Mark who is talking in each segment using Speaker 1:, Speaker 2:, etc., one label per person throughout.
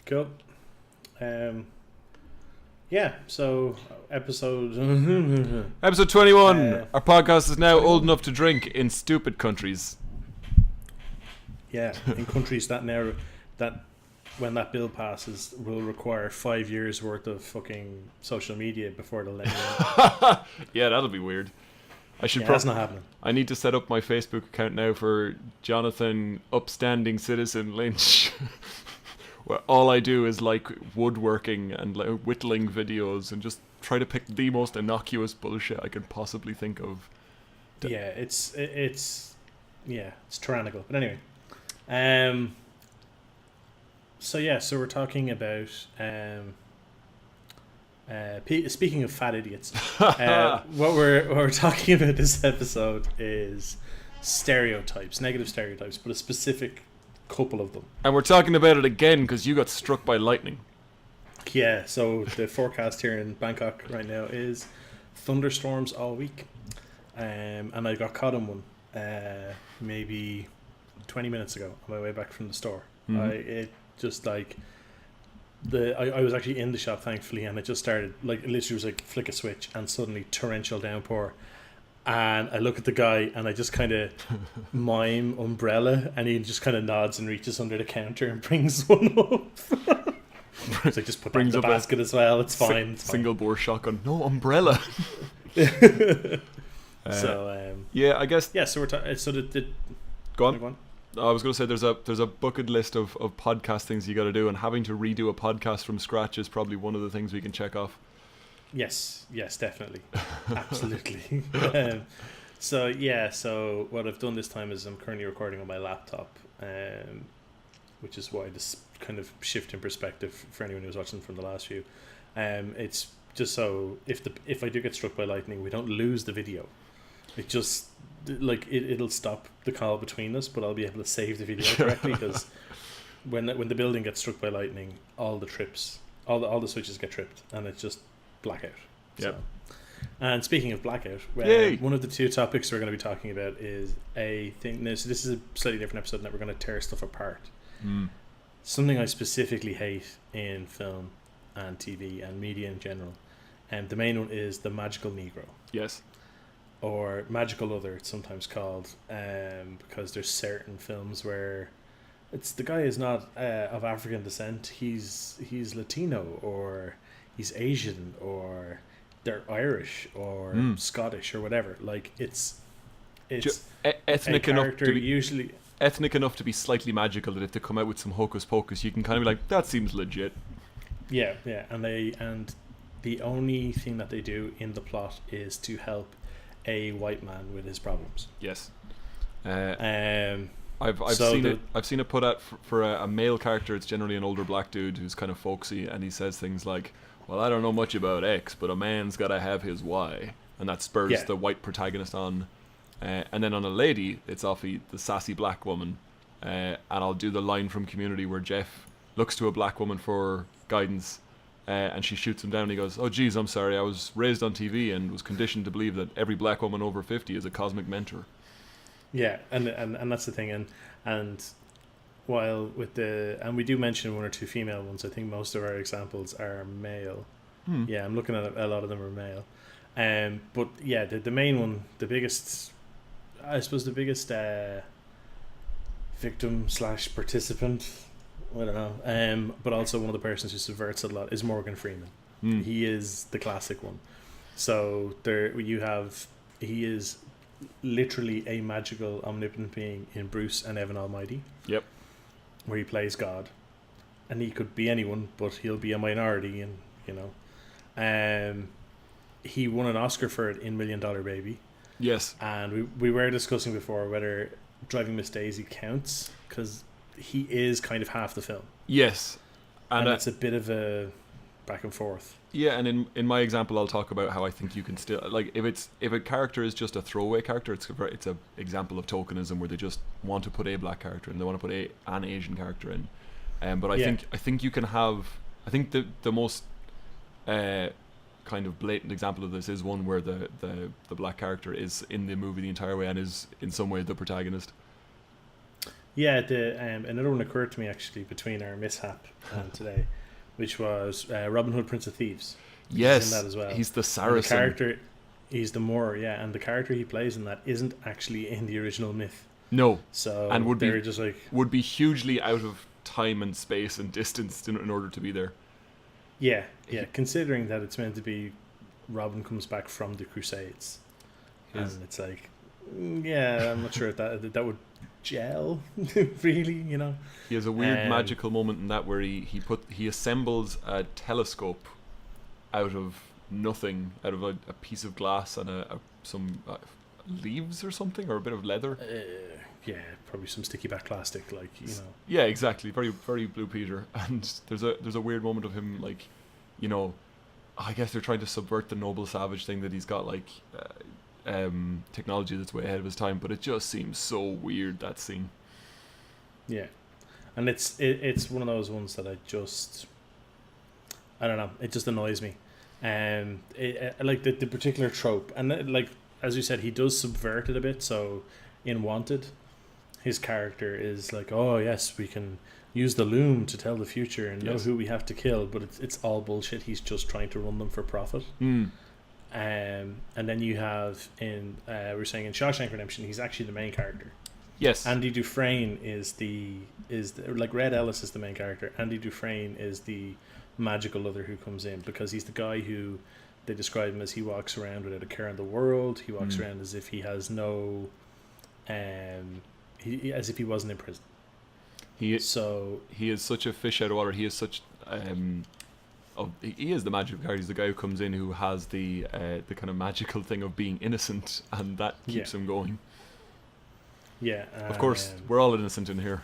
Speaker 1: Cool. Yeah, so episode
Speaker 2: Episode 21. Our podcast is now 21. Old enough to drink in stupid countries.
Speaker 1: Yeah, in countries that now that when that bill passes will require 5 years worth of fucking social media before they'll let you in.
Speaker 2: Yeah, that'll be weird.
Speaker 1: That's not happening.
Speaker 2: I need to set up my Facebook account now for Jonathan Upstanding Citizen Lynch. Where all I do is like woodworking and like whittling videos and just try to pick the most innocuous bullshit I can possibly think of.
Speaker 1: Yeah, it's tyrannical. But anyway, so we're talking about speaking of fat idiots. What we're talking about this episode is stereotypes, negative stereotypes, but a specific couple of them.
Speaker 2: And we're talking about it again because you got struck by lightning.
Speaker 1: Yeah, so the forecast here in Bangkok right now is thunderstorms all week. And I got caught in one maybe 20 minutes ago on my way back from the store. I was actually in the shop, thankfully, and it just started, like, it literally was like flick a switch and suddenly torrential downpour. And I look at the guy and I just kind of mime umbrella, and he just kind of nods and reaches under the counter and brings one up. So I just put that in the basket as well. It's fine.
Speaker 2: Single bore shotgun. No umbrella. Yeah, I guess.
Speaker 1: Yeah, so we're talking.
Speaker 2: Go on. I was going to say there's a bucket list of podcast things you got to do, and having to redo a podcast from scratch is probably one of the things we can check off.
Speaker 1: Yes, definitely. Absolutely. So what I've done this time is I'm currently recording on my laptop, which is why this kind of shift in perspective for anyone who's watching from the last few. It's just so if I do get struck by lightning, we don't lose the video. It just it'll stop the call between us, but I'll be able to save the video correctly, because when the building gets struck by lightning, all the switches get tripped, and it's just blackout.
Speaker 2: Yep.
Speaker 1: So, and speaking of blackout, one of the two topics we're going to be talking about is a thing. This is a slightly different episode, that we're going to tear stuff apart. Something I specifically hate in film and TV and media in general, and the main one is the magical Negro.
Speaker 2: Yes.
Speaker 1: Or magical other, it's sometimes called, because there's certain films where the guy is not of African descent. He's Latino, or he's Asian, or they're Irish, or Scottish, or whatever. Like it's
Speaker 2: ethnic enough to be
Speaker 1: usually
Speaker 2: ethnic enough to be slightly magical, that if they come out with some hocus pocus, you can kind of be like, that seems legit.
Speaker 1: Yeah, and the only thing that they do in the plot is to help a white man with his problems.
Speaker 2: Yes. I've seen it put out for a male character. It's generally an older black dude who's kind of folksy, and he says things like, well, I don't know much about X, but a man's gotta have his Y, and that spurs the white protagonist on. And then on a lady, it's often the sassy black woman, and I'll do the line from Community where Jeff looks to a black woman for guidance, and she shoots him down, and he goes, oh geez, I'm sorry, I was raised on TV and was conditioned to believe that every black woman over 50 is a cosmic mentor. Yeah,
Speaker 1: and that's the thing, and while we do mention one or two female ones, I think most of our examples are male. Yeah, I'm looking at a lot of them are male. But yeah, the main one, the biggest victim / participant, I don't know, but also one of the persons who subverts it a lot is Morgan Freeman. He is the classic one. So he is literally a magical, omnipotent being in Bruce and Evan Almighty.
Speaker 2: Yep.
Speaker 1: Where he plays God, and he could be anyone, but he'll be a minority, and he won an Oscar for it in $1 Million Baby.
Speaker 2: Yes.
Speaker 1: And we were discussing before whether Driving Miss Daisy counts, because he is kind of half the film.
Speaker 2: Yes.
Speaker 1: And it's a bit of a back and forth.
Speaker 2: Yeah, and in my example, I'll talk about how I think you can still, like, if a character is just a throwaway character, it's a example of tokenism where they just want to put a black character and they want to put an Asian character in. But I think you can have, I think the most kind of blatant example of this is one where the black character is in the movie the entire way and is in some way the protagonist.
Speaker 1: Yeah, the another one occurred to me actually between our mishap and today, which was Robin Hood, Prince of Thieves.
Speaker 2: Yes,
Speaker 1: he's in that as well.
Speaker 2: he's the
Speaker 1: And the
Speaker 2: Saracen.
Speaker 1: character, he's the Moor, yeah, and the character he plays in that isn't actually in the original myth.
Speaker 2: No,
Speaker 1: So
Speaker 2: and
Speaker 1: they're just like,
Speaker 2: would be hugely out of time and space and distance in order to be there.
Speaker 1: yeah, considering that it's meant to be Robin comes back from the Crusades, and it's like, yeah, I'm not sure if that would gel really, you know.
Speaker 2: He has a weird magical moment in that where he assembles a telescope out of nothing, out of a piece of glass and some leaves or something, or a bit of leather.
Speaker 1: Yeah, probably some sticky back plastic, like, you know.
Speaker 2: Yeah, exactly. Very, very Blue Peter. And there's a weird moment of him, like, you know, I guess they're trying to subvert the noble savage thing that he's got, like, technology that's way ahead of his time, but it just seems so weird, that scene.
Speaker 1: Yeah, and it's one of those ones that I don't know, it just annoys me. Like the particular trope, and like as you said, he does subvert it a bit. So in Wanted, his character is like, oh yes, we can use the loom to tell the future and know who we have to kill, but it's all bullshit. He's just trying to run them for profit. And then you have in we're saying in Shawshank Redemption, he's actually the main character.
Speaker 2: Yes.
Speaker 1: Andy Dufresne is like Red Ellis is the main character. Andy Dufresne is the magical other who comes in, because he's the guy who they describe him as he walks around without a care in the world. He walks around as if he has no as if he wasn't in prison. He is
Speaker 2: such a fish out of water. He is such he is the magical character. He's the guy who comes in who has the kind of magical thing of being innocent, and that keeps him going.
Speaker 1: Yeah,
Speaker 2: of course, we're all innocent in here.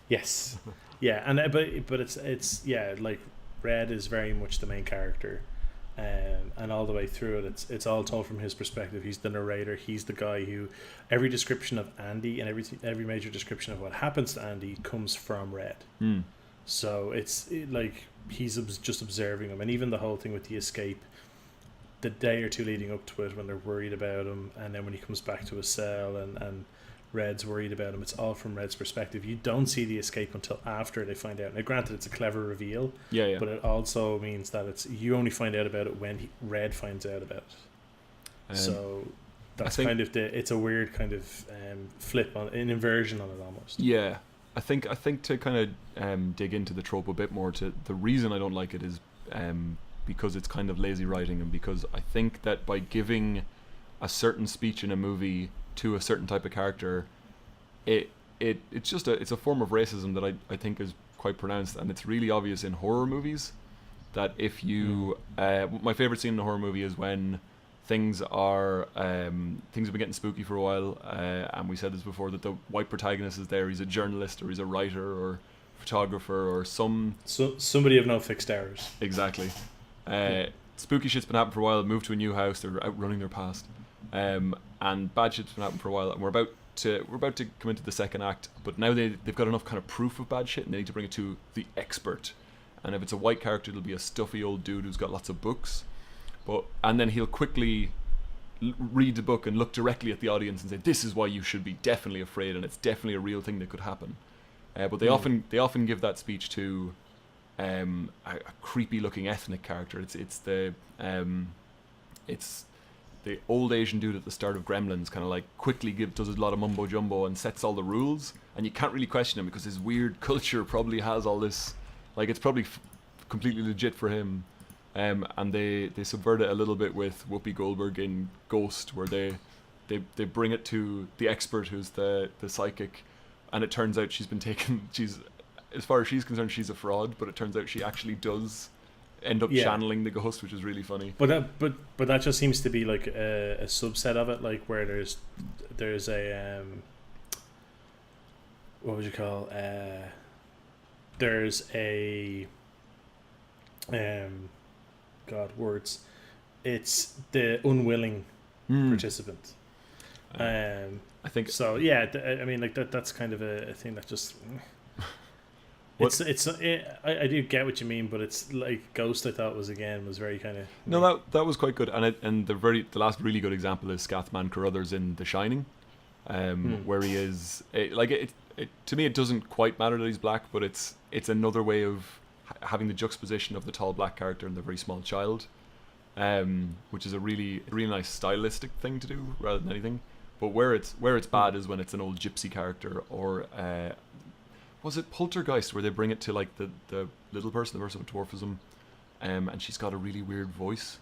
Speaker 1: Yes, yeah, and but it's like Red is very much the main character, and all the way through it, it's all told from his perspective. He's the narrator. He's the guy who every description of Andy and every major description of what happens to Andy comes from Red. So it's like he's just observing him, and even the whole thing with the escape, the day or two leading up to it, when they're worried about him, and then when he comes back to his cell and Red's worried about him, it's all from Red's perspective. You don't see the escape until after they find out. Now granted, it's a clever reveal, but it also means that you only find out about it when Red finds out about it. So that's kind of it's a weird kind of flip on an inversion on it almost.
Speaker 2: Yeah, I think to kind of dig into the trope a bit more, to the reason I don't like it is because it's kind of lazy writing, and because I think that by giving a certain speech in a movie to a certain type of character, it's a form of racism that I think is quite pronounced, and it's really obvious in horror movies. That if you my favorite scene in a horror movie is when things have been getting spooky for a while, and we said this before, that the white protagonist is there. He's a journalist, or he's a writer, or photographer, or
Speaker 1: somebody of no fixed hours.
Speaker 2: Exactly. Spooky shit's been happening for a while. Moved to a new house. They're outrunning their past, and bad shit's been happening for a while. And we're about to come into the second act. But now they've got enough kind of proof of bad shit, and they need to bring it to the expert. And if it's a white character, it'll be a stuffy old dude who's got lots of books. And then he'll quickly read the book and look directly at the audience and say, "This is why you should be definitely afraid, and it's definitely a real thing that could happen." But they often give that speech to a creepy looking ethnic character. It's the old Asian dude at the start of Gremlins, kind of like quickly does a lot of mumbo jumbo and sets all the rules, and you can't really question him because his weird culture probably has all this, like, it's probably completely legit for him. And they subvert it a little bit with Whoopi Goldberg in Ghost, where they bring it to the expert who's the psychic, and it turns out she's as far as she's concerned, she's a fraud, but it turns out she actually does end up channeling the ghost, which is really funny.
Speaker 1: But that just seems to be like a subset of it, like where there's a what would you call there's a it's the unwilling participant.
Speaker 2: I think
Speaker 1: so. Yeah, I mean, like that's kind of a thing that just. I do get what you mean, but it's like Ghost. I thought was very kind of.
Speaker 2: No, that was quite good, and the last really good example is Scathman Carruthers in The Shining, where he is to me, it doesn't quite matter that he's black, but it's another way of having the juxtaposition of the tall black character and the very small child, which is a really nice stylistic thing to do rather than anything. But where it's bad is when it's an old gypsy character, or was it Poltergeist, where they bring it to like the little person, the person with dwarfism, and she's got a really weird voice.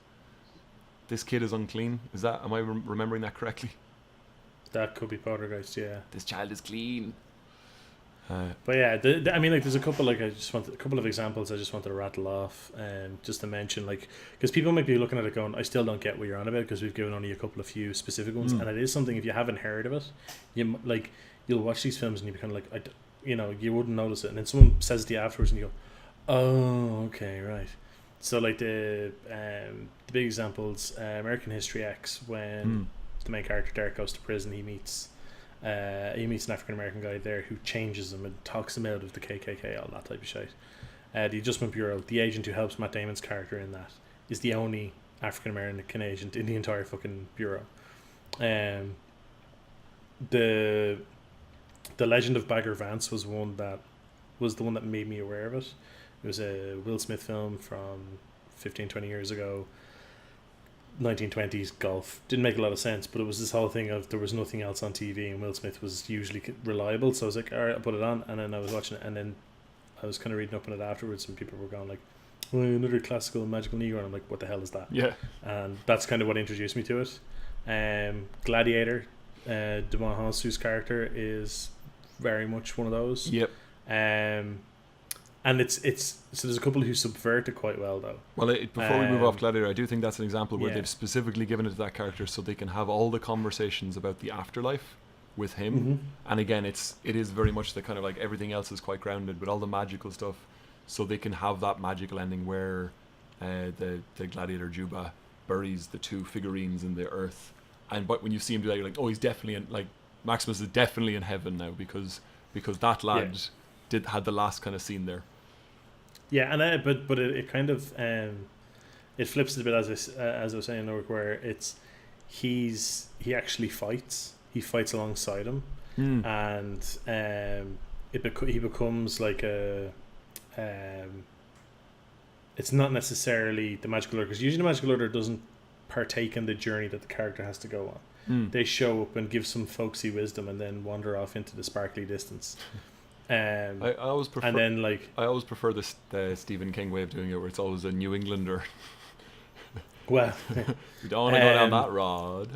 Speaker 2: This kid is unclean. Am I remembering that correctly?
Speaker 1: That could be Poltergeist, yeah.
Speaker 2: This child is clean.
Speaker 1: But yeah, I mean, like, there's a couple of examples I just wanted to rattle off, just to mention, like, because people might be looking at it going, I still don't get what you're on about, because we've given only a couple of few specific ones, and it is something, if you haven't heard of it, you'll watch these films and you'll be kind of like, you wouldn't notice it, and then someone says it to you afterwards, and you go, oh, okay, right. So like the big examples, American History X, when the main character Derek goes to prison, he meets an African American guy there who changes him and talks him out of the KKK, all that type of shit. The Adjustment Bureau, the agent who helps Matt Damon's character in that, is the only African American agent in the entire fucking bureau. The Legend of Bagger Vance was the one that made me aware of it. It was a Will Smith film from 15-20 years ago. 1920s golf. Didn't make a lot of sense, but it was this whole thing of there was nothing else on TV and Will Smith was usually reliable, so I was like, alright, I'll put it on, and then I was watching it, and then I was kind of reading up on it afterwards, and people were going like, oh, another classical magical Negro, and I'm like, what the hell is that?
Speaker 2: Yeah.
Speaker 1: And that's kind of what introduced me to it. Gladiator, Demond Hansu's character is very much one of those.
Speaker 2: Yep.
Speaker 1: And it's so there's a couple who subvert it quite well, though.
Speaker 2: Well, before we move off Gladiator, I do think that's an example where they've specifically given it to that character so they can have all the conversations about the afterlife with him. And again, it is very much the kind of like everything else is quite grounded, but all the magical stuff, so they can have that magical ending where the gladiator Juba buries the two figurines in the earth, but when you see him do that, you're like, oh, he's definitely Maximus is definitely in heaven now because that lad had the last kind of scene there.
Speaker 1: Yeah, and but it kind of it flips it a bit as I was saying, where he actually fights. He fights alongside him, and he becomes like a. It's not necessarily the magical order, because usually the magical order doesn't partake in the journey that the character has to go on. They show up and give some folksy wisdom and then wander off into the sparkly distance.
Speaker 2: I always prefer,
Speaker 1: and then
Speaker 2: I always prefer the Stephen King way of doing it, where it's always a New Englander.
Speaker 1: Well,
Speaker 2: we don't want to go down that road.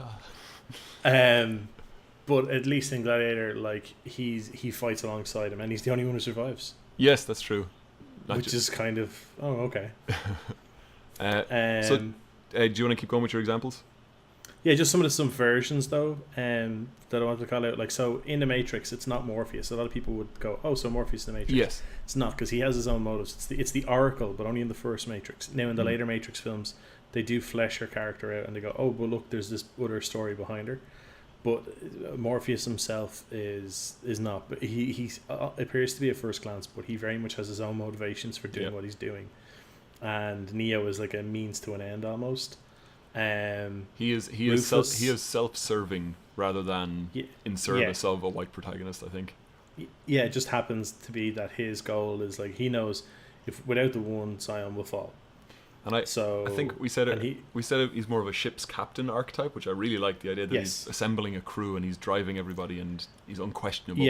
Speaker 1: But at least in Gladiator, he fights alongside him, and he's the only one who survives.
Speaker 2: Yes, that's true.
Speaker 1: Which is kind of okay.
Speaker 2: So, do you want to keep going with your examples?
Speaker 1: Yeah, just some of the subversions though, that I want to call out. Like, so in the Matrix, it's not Morpheus. A lot of people would go, "Oh, so Morpheus in the Matrix?"
Speaker 2: Yes,
Speaker 1: it's not, because he has his own motives. It's the Oracle, but only in the first Matrix. Now, in the later Matrix films, they do flesh her character out, and they go, "Oh, but look, there's this other story behind her." But Morpheus himself is not. But he appears to be at first glance, but he very much has his own motivations for doing what he's doing. And Neo is like a means to an end almost.
Speaker 2: He is self-serving rather than in service of a white protagonist, I think.
Speaker 1: Yeah, it just happens to be that his goal is like, he knows if without the one, Zion will fall.
Speaker 2: And I think we said he's more of a ship's captain archetype, which I really like, the idea that he's assembling a crew and he's driving everybody and he's unquestionable.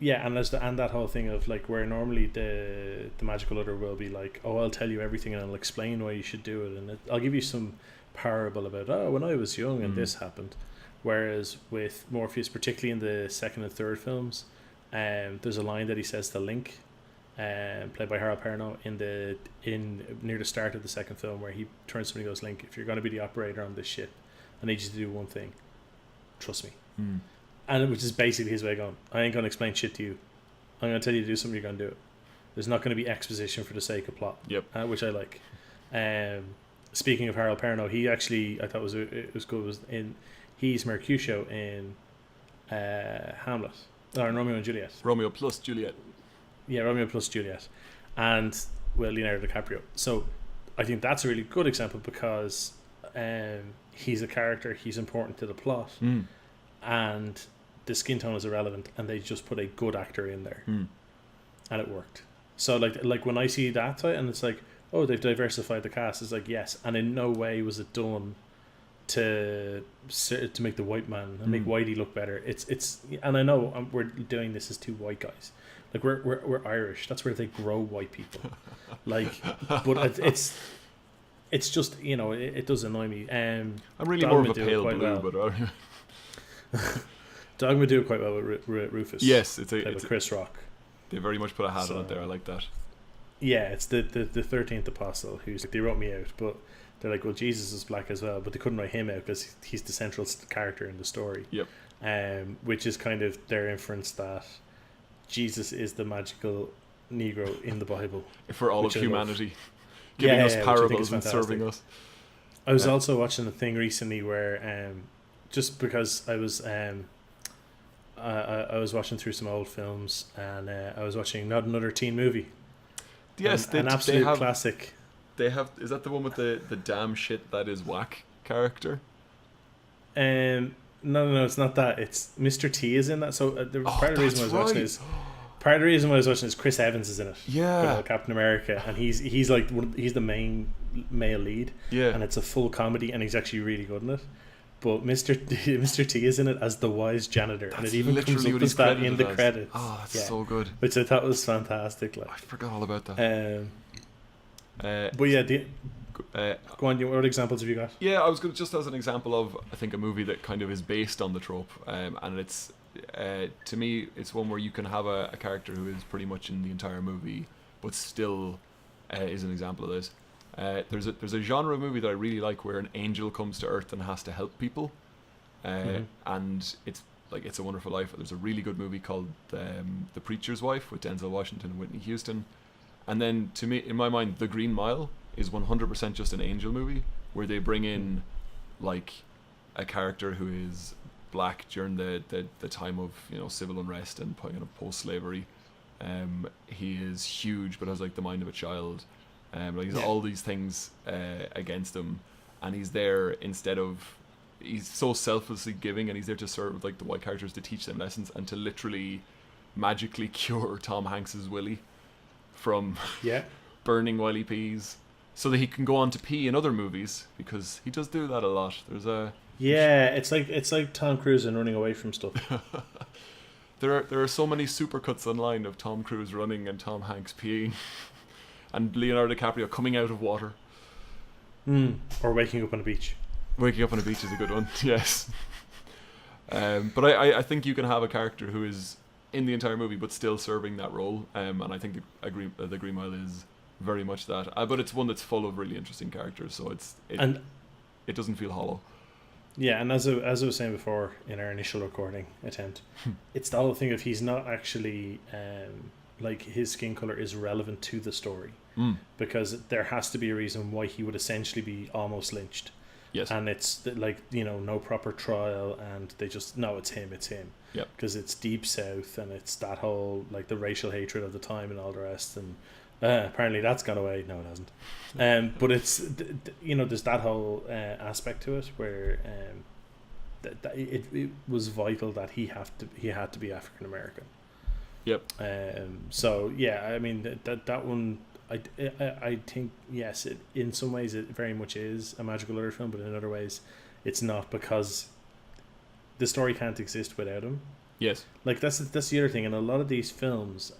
Speaker 2: Yeah, and that whole thing of like, where normally the magical other will be like, oh, I'll tell you everything and I'll explain why you should do it, and I'll give you some parable about, when I was young and this happened. Whereas with Morpheus, particularly in the second and third films, there's a line that he says to Link, played by Harold Perrineau, in near the start of the second film, where he turns to him and goes, "Link, if you're going to be the operator on this ship, I need you to do one thing. Trust me." And which is basically his way of going, I ain't going to explain shit to you. I'm going to tell you to do something, you're going to do it. There's not going to be exposition for the sake of plot. Yep.
Speaker 1: Which I like. Speaking of Harold Perrineau, he actually, I thought it was good, he's Mercutio in Hamlet, or Romeo and Juliet.
Speaker 2: Romeo plus Juliet.
Speaker 1: Yeah, Romeo plus Juliet, and Leonardo DiCaprio. So I think that's a really good example, because he's a character, he's important to the plot, and the skin tone is irrelevant, and they just put a good actor in there,
Speaker 2: Mm.
Speaker 1: and it worked. So like when I see that, and it's like, oh, they've diversified the cast. It's like, yes, and in no way was it done to make the white man and make Whitey look better. It's and I know we're doing this as two white guys. Like we're Irish. That's where they grow white people. Like, but it's just, it does annoy me.
Speaker 2: I'm really more of a pale blue,
Speaker 1: well. But Dogma do it quite well with Rufus.
Speaker 2: Yes, it's
Speaker 1: Chris Rock.
Speaker 2: They very much put a hat on it there. I like that.
Speaker 1: Yeah, it's the 13th apostle who's like, they wrote me out, but they're like, well, Jesus is black as well, but they couldn't write him out because he's the central character in the story.
Speaker 2: Yep.
Speaker 1: Which is kind of their inference that Jesus is the magical Negro in the Bible
Speaker 2: for all of humanity, giving us parables and serving us.
Speaker 1: I was also watching a thing recently where, just because I was watching through some old films, and I was watching Not Another Teen Movie.
Speaker 2: Yes,
Speaker 1: an absolute classic.
Speaker 2: They have. Is that the one with the damn shit that is whack character?
Speaker 1: No, it's not that. It's Mr. T is in that. So part of the reason why I was watching is Chris Evans is in it.
Speaker 2: Yeah,
Speaker 1: Captain America, and he's he's the main male lead.
Speaker 2: Yeah,
Speaker 1: and it's a full comedy, and he's actually really good in it. But Mr. T is in it as the wise janitor, and it even comes up as that in the credits.
Speaker 2: Oh, that's so good.
Speaker 1: Which I thought was fantastic. Like,
Speaker 2: I forgot all about that.
Speaker 1: But yeah, go on. What examples have you got?
Speaker 2: Yeah, I was going just as an example of, I think, a movie that kind of is based on the trope, and it's to me, it's one where you can have a character who is pretty much in the entire movie, but still is an example of this. There's a genre of movie that I really like where an angel comes to Earth and has to help people, and it's a Wonderful Life. There's a really good movie called The Preacher's Wife with Denzel Washington and Whitney Houston, and then to me, in my mind, The Green Mile is 100% just an angel movie where they bring in like a character who is black during the time of civil unrest and post-slavery. He is huge but has like the mind of a child. He's all these things against him, and he's there he's so selflessly giving, and he's there to serve like the white characters, to teach them lessons and to literally magically cure Tom Hanks's Willie from burning while he pees, so that he can go on to pee in other movies, because he does do that a lot. It's like Tom Cruise and running away from stuff. There are so many supercuts online of Tom Cruise running and Tom Hanks peeing. And Leonardo DiCaprio coming out of water.
Speaker 1: Or waking up on a beach.
Speaker 2: Waking up on a beach is a good one, yes. But I think you can have a character who is in the entire movie but still serving that role. And I think the Green Mile is very much that. But it's one that's full of really interesting characters, so it doesn't feel hollow.
Speaker 1: Yeah, and as I was saying before in our initial recording attempt, it's the whole thing of he's not actually... like his skin color is relevant to the story, because there has to be a reason why he would essentially be almost lynched.
Speaker 2: Yes,
Speaker 1: and it's like no proper trial, and they just it's him.
Speaker 2: Yep,
Speaker 1: because it's Deep South, and it's that whole like the racial hatred of the time and all the rest, and apparently that's gone away. No, it hasn't. But it's there's that whole aspect to it where that it was vital that he had to be African American.
Speaker 2: Yep.
Speaker 1: So yeah, I mean that one, I think yes, it in some ways it very much is a magical other film, but in other ways, it's not, because the story can't exist without him. Yes. Like that's the other thing in a lot of these films.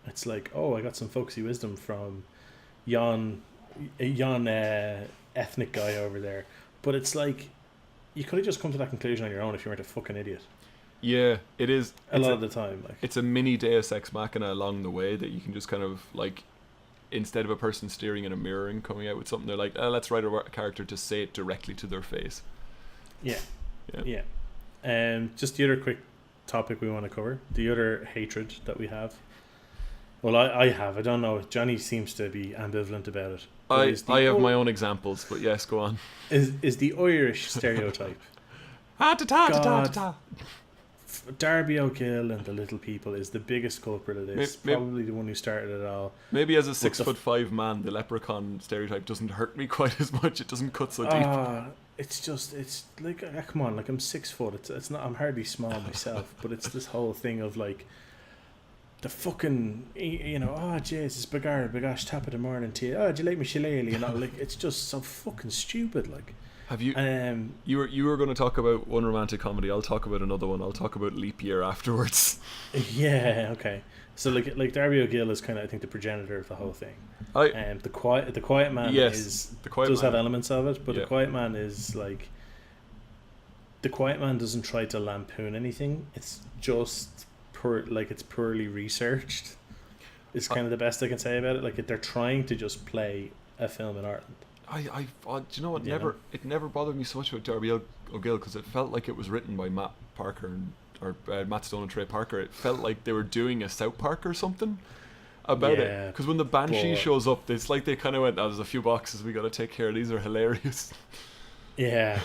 Speaker 1: It's like, oh, I got some folksy wisdom from yon ethnic guy over there, but it's like you could have just come to that conclusion on your own if you weren't a fucking idiot.
Speaker 2: Yeah, it is.
Speaker 1: A lot of the time. Like.
Speaker 2: It's a mini Deus Ex Machina along the way that you can just kind of, like, instead of a person staring in a mirror and coming out with something, they're like, let's write a character to say it directly to their face. Yeah.
Speaker 1: Just the other quick topic we want to cover, the other hatred that we have. Well, I have. I don't know. Johnny seems to be ambivalent about it.
Speaker 2: I have my own examples, but yes, go on.
Speaker 1: Is the Irish stereotype. Darby O'Gill and the Little People is the biggest culprit of this. Probably the one who started it all.
Speaker 2: Maybe as a 6'5" man, the leprechaun stereotype doesn't hurt me quite as much. It doesn't cut so deep.
Speaker 1: it's like, come on, like I'm 6 foot. It's not. I'm hardly small myself, but it's this whole thing of like the fucking, oh Jesus, begash tap of the morning to you. Oh, do you like me shillelagh? Like it's just so fucking stupid. Like,
Speaker 2: have you? You were going to talk about one romantic comedy. I'll talk about another one. I'll talk about Leap Year afterwards.
Speaker 1: Yeah. Okay. So like Darby O'Gill is kind of, I think, the progenitor of the whole thing. The Quiet Man does have elements of it, but the Quiet Man is like, the Quiet Man doesn't try to lampoon anything. It's just it's poorly researched. Is kind of the best I can say about it. Like they're trying to just play a film in Ireland.
Speaker 2: Do you know what? It never bothered me so much about Darby O'Gill because it felt like it was written by Matt Parker or Matt Stone and Trey Parker. It felt like they were doing a South Park or something about it. Because when the Banshee shows up, it's like they kind of went, there's a few boxes we got to take care of. These are hilarious.
Speaker 1: Yeah.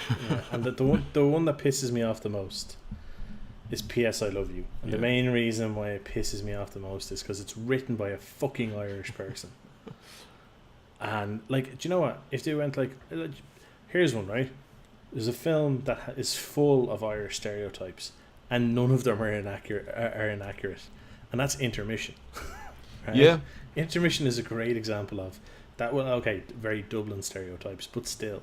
Speaker 1: And the one that pisses me off the most is P.S. I Love You. And the main reason why it pisses me off the most is because it's written by a fucking Irish person. And like, do you know what? If they went like, here's one, right? There's a film that is full of Irish stereotypes, and none of them are inaccurate, and that's Intermission. Right? Yeah, Intermission is a great example of that. Well, okay, very Dublin stereotypes, but still,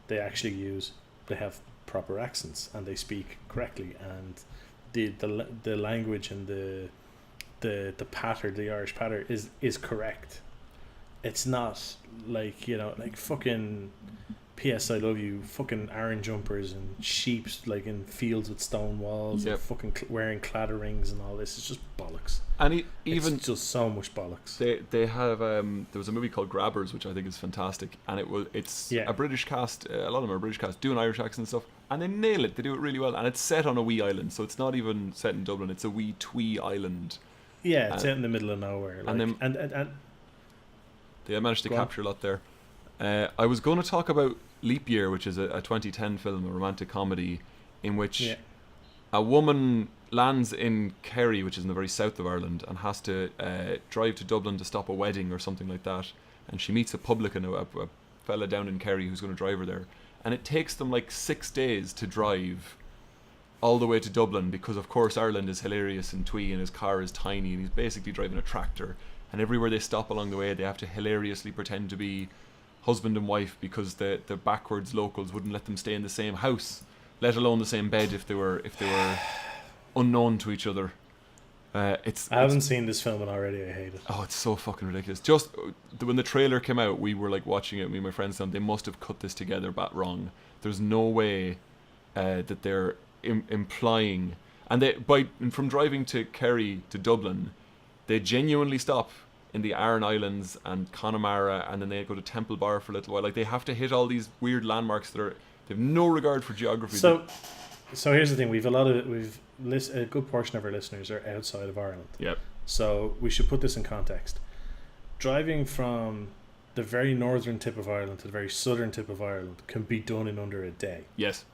Speaker 1: they have proper accents and they speak correctly, and the language and the patter, the Irish patter is correct. It's not like, like fucking P.S. I Love You, fucking Aaron jumpers and sheep like in fields with stone walls, and fucking wearing cladderings and all this. It's just bollocks. And it's just so much bollocks.
Speaker 2: They have there was a movie called Grabbers, which I think is fantastic, and it's a British cast. A lot of them are British cast doing Irish accents and stuff, and they nail it. They do it really well, and it's set on a wee island, so it's not even set in Dublin. It's a wee twee island.
Speaker 1: Yeah, it's out in the middle of nowhere. Like, and
Speaker 2: they managed to capture a lot there. I was going to talk about Leap Year, which is a 2010 film, a romantic comedy, in which a woman lands in Kerry, which is in the very south of Ireland, and has to drive to Dublin to stop a wedding or something like that. And she meets a publican, a fella down in Kerry who's going to drive her there. And it takes them like 6 days to drive all the way to Dublin because, of course, Ireland is hilarious in twee and his car is tiny and he's basically driving a tractor. And everywhere they stop along the way, they have to hilariously pretend to be husband and wife because the backwards locals wouldn't let them stay in the same house, let alone the same bed if they were unknown to each other. I
Speaker 1: haven't seen this film and already I hate it.
Speaker 2: Oh, it's so fucking ridiculous. Just when the trailer came out, we were like watching it, me and my friends, and they must have cut this together wrong. There's no way that they're implying, and from driving to Kerry to Dublin, they genuinely stop in the Aran Islands and Connemara, and then they go to Temple Bar for a little while. Like, they have to hit all these weird landmarks they have no regard for geography.
Speaker 1: So here's the thing: a good portion of our listeners are outside of Ireland.
Speaker 2: Yep.
Speaker 1: So we should put this in context. Driving from the very northern tip of Ireland to the very southern tip of Ireland can be done in under a day.
Speaker 2: Yes.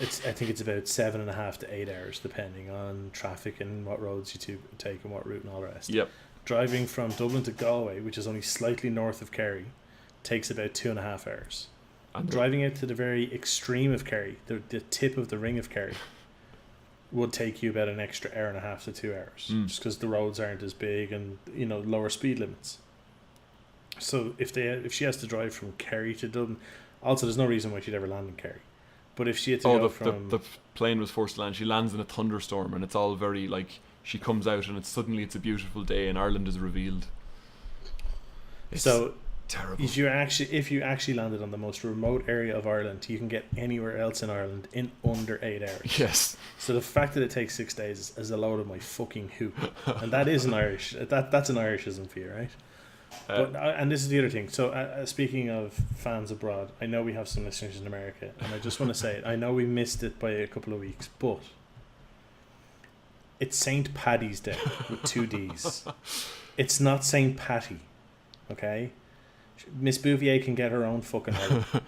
Speaker 1: I think it's about 7.5 to 8 hours, depending on traffic and what roads you take and what route and all the rest.
Speaker 2: Yep.
Speaker 1: Driving from Dublin to Galway, which is only slightly north of Kerry, takes about 2.5 hours. And driving out to the very extreme of Kerry, the tip of the ring of Kerry, would take you about an extra 1.5 to 2 hours, just because the roads aren't as big and lower speed limits. So if she has to drive from Kerry to Dublin, also there's no reason why she'd ever land in Kerry. But if she had to go from...
Speaker 2: the plane was forced to land. She lands in a thunderstorm, and it's all very, like, she comes out, and it's a beautiful day, and Ireland is revealed. It's terrible.
Speaker 1: If you actually landed on the most remote area of Ireland, you can get anywhere else in Ireland in under 8 hours.
Speaker 2: Yes.
Speaker 1: So the fact that it takes 6 days is a load of my fucking hoop. And that is an Irish... That's an Irishism for you, right? And this is the other thing. So speaking of fans abroad, I know we have some listeners in America, and I just want to say, I know we missed it by a couple of weeks, but it's St. Paddy's Day with 2 D's. It's not St. Patty, okay? Miss Bouvier can get her own fucking holiday.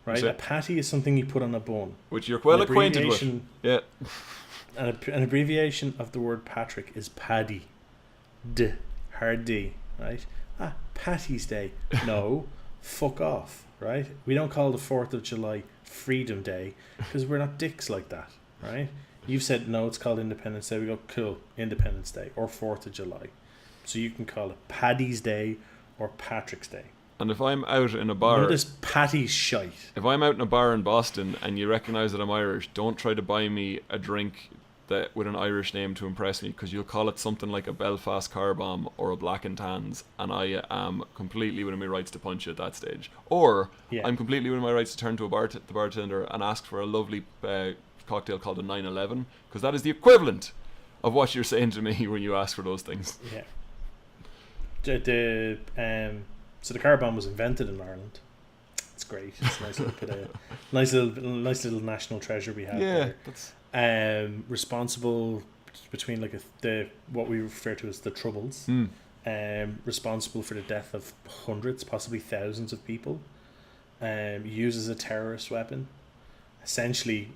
Speaker 1: Right? A patty is something you put on a bun.
Speaker 2: Which you're well acquainted with. Yeah.
Speaker 1: An abbreviation of the word Patrick is paddy. Hard D. Right? Patty's Day. No. fuck off, right? We don't call the 4th of July Freedom Day because we're not dicks like that, right? You've said no, it's called Independence Day. We go, cool, Independence Day or 4th of July. So you can call it Paddy's Day or Patrick's Day.
Speaker 2: And if I'm out in a bar...
Speaker 1: None of this Paddy's shite.
Speaker 2: If I'm out in a bar in Boston and you recognise that I'm Irish, don't try to buy me a drink that with an Irish name to impress me, because you'll call it something like a Belfast car bomb or a Black and Tans, and I am completely within my rights to punch you at that stage. Or I'm completely within my rights to turn to the bartender and ask for a lovely cocktail called a 911, because that is the equivalent of what you're saying to me when you ask for those things.
Speaker 1: Yeah. So the car bomb was invented in Ireland. It's great. It's a nice little bit of nice little national treasure we have there.
Speaker 2: That's
Speaker 1: responsible between like the what we refer to as the Troubles. Responsible for the death of hundreds, possibly thousands of people. Used as a terrorist weapon. Essentially,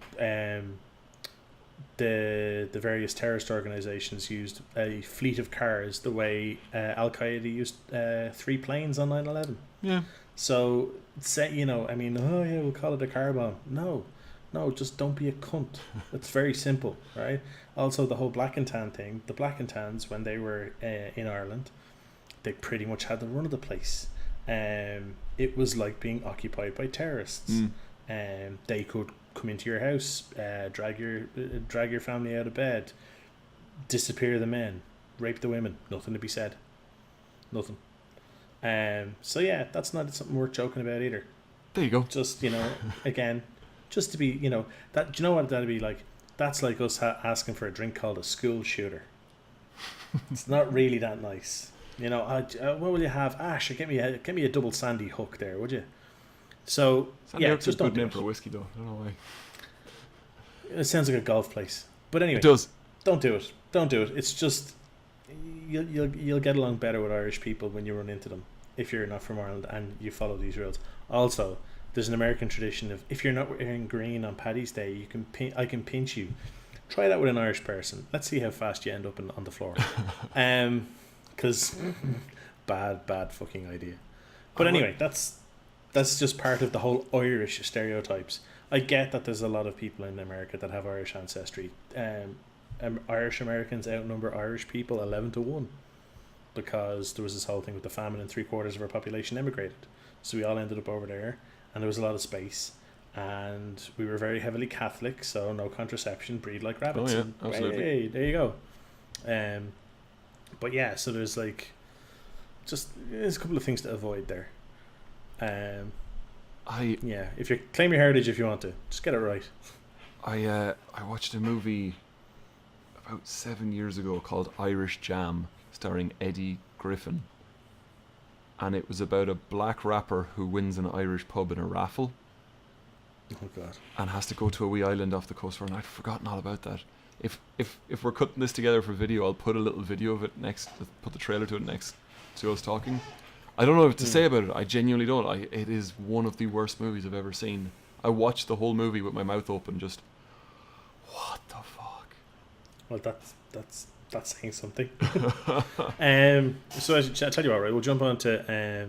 Speaker 1: the various terrorist organizations used a fleet of cars the way Al Qaeda used 3 planes on 9/11.
Speaker 2: Yeah.
Speaker 1: So we'll call it a car bomb. No, just don't be a cunt. It's very simple, right? Also, the whole Black and Tan thing. The Black and Tans, when they were in Ireland, they pretty much had the run of the place. It was like being occupied by terrorists. They could come into your house, drag your family out of bed, disappear the men, rape the women. Nothing to be said. Nothing. So yeah, that's not something worth joking about either.
Speaker 2: There you go.
Speaker 1: Just again, just to be that. Do you know what that'd be like? That's like us asking for a drink called a school shooter. It's not really that nice. What will you have? Ash, get me a double Sandy Hook there, would you? So
Speaker 2: Sandy Hook's a good name for a whiskey, though. I don't know why.
Speaker 1: It sounds like a golf place, but anyway,
Speaker 2: it does.
Speaker 1: Don't do it. Don't do it. It's just you'll get along better with Irish people when you run into them if you're not from Ireland and you follow these rules. Also, there's an American tradition of if you're not wearing green on Paddy's Day, I can pinch you. Try that with an Irish person. Let's see how fast you end up on the floor. Because bad fucking idea. But anyway, that's just part of the whole Irish stereotypes. I get that there's a lot of people in America that have Irish ancestry. Irish Americans outnumber Irish people 11-1 because there was this whole thing with the famine and 3/4 of our population emigrated. So we all ended up over there, and there was a lot of space, and we were very heavily Catholic, so no contraception, breed like rabbits.
Speaker 2: Oh yeah, absolutely.
Speaker 1: Hey, there you go. But yeah, so there's there's a couple of things to avoid there. If you claim your heritage if you want to, just get it right.
Speaker 2: I watched a movie about 7 years ago called Irish Jam, starring Eddie Griffin, and it was about a black rapper who wins an Irish pub in a raffle.
Speaker 1: Oh God! And
Speaker 2: has to go to a wee island off the coast. And I'd forgotten all about that. If we're cutting this together for video, I'll put a little video of it next. Put the trailer to it next to us talking. I don't know what to say about it. I genuinely don't. It is one of the worst movies I've ever seen. I watched the whole movie with my mouth open, just what the fuck.
Speaker 1: Well, that's saying something. So I tell you what, right? We'll jump on to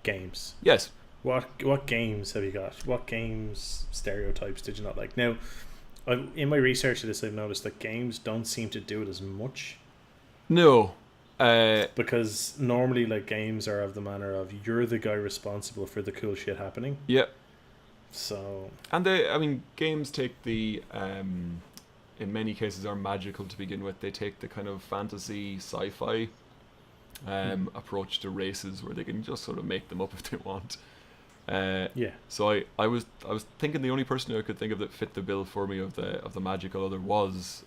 Speaker 1: games.
Speaker 2: Yes.
Speaker 1: What games have you got? What games stereotypes did you not like? Now, in my research of this, I've noticed that games don't seem to do it as much.
Speaker 2: No.
Speaker 1: Because normally, games are of the manner of you're the guy responsible for the cool shit happening.
Speaker 2: Yeah.
Speaker 1: So.
Speaker 2: And games take the in many cases are magical to begin with. They take the kind of fantasy sci-fi approach to races where they can just sort of make them up if they want. So I was thinking the only person who I could think of that fit the bill for me of the magical other was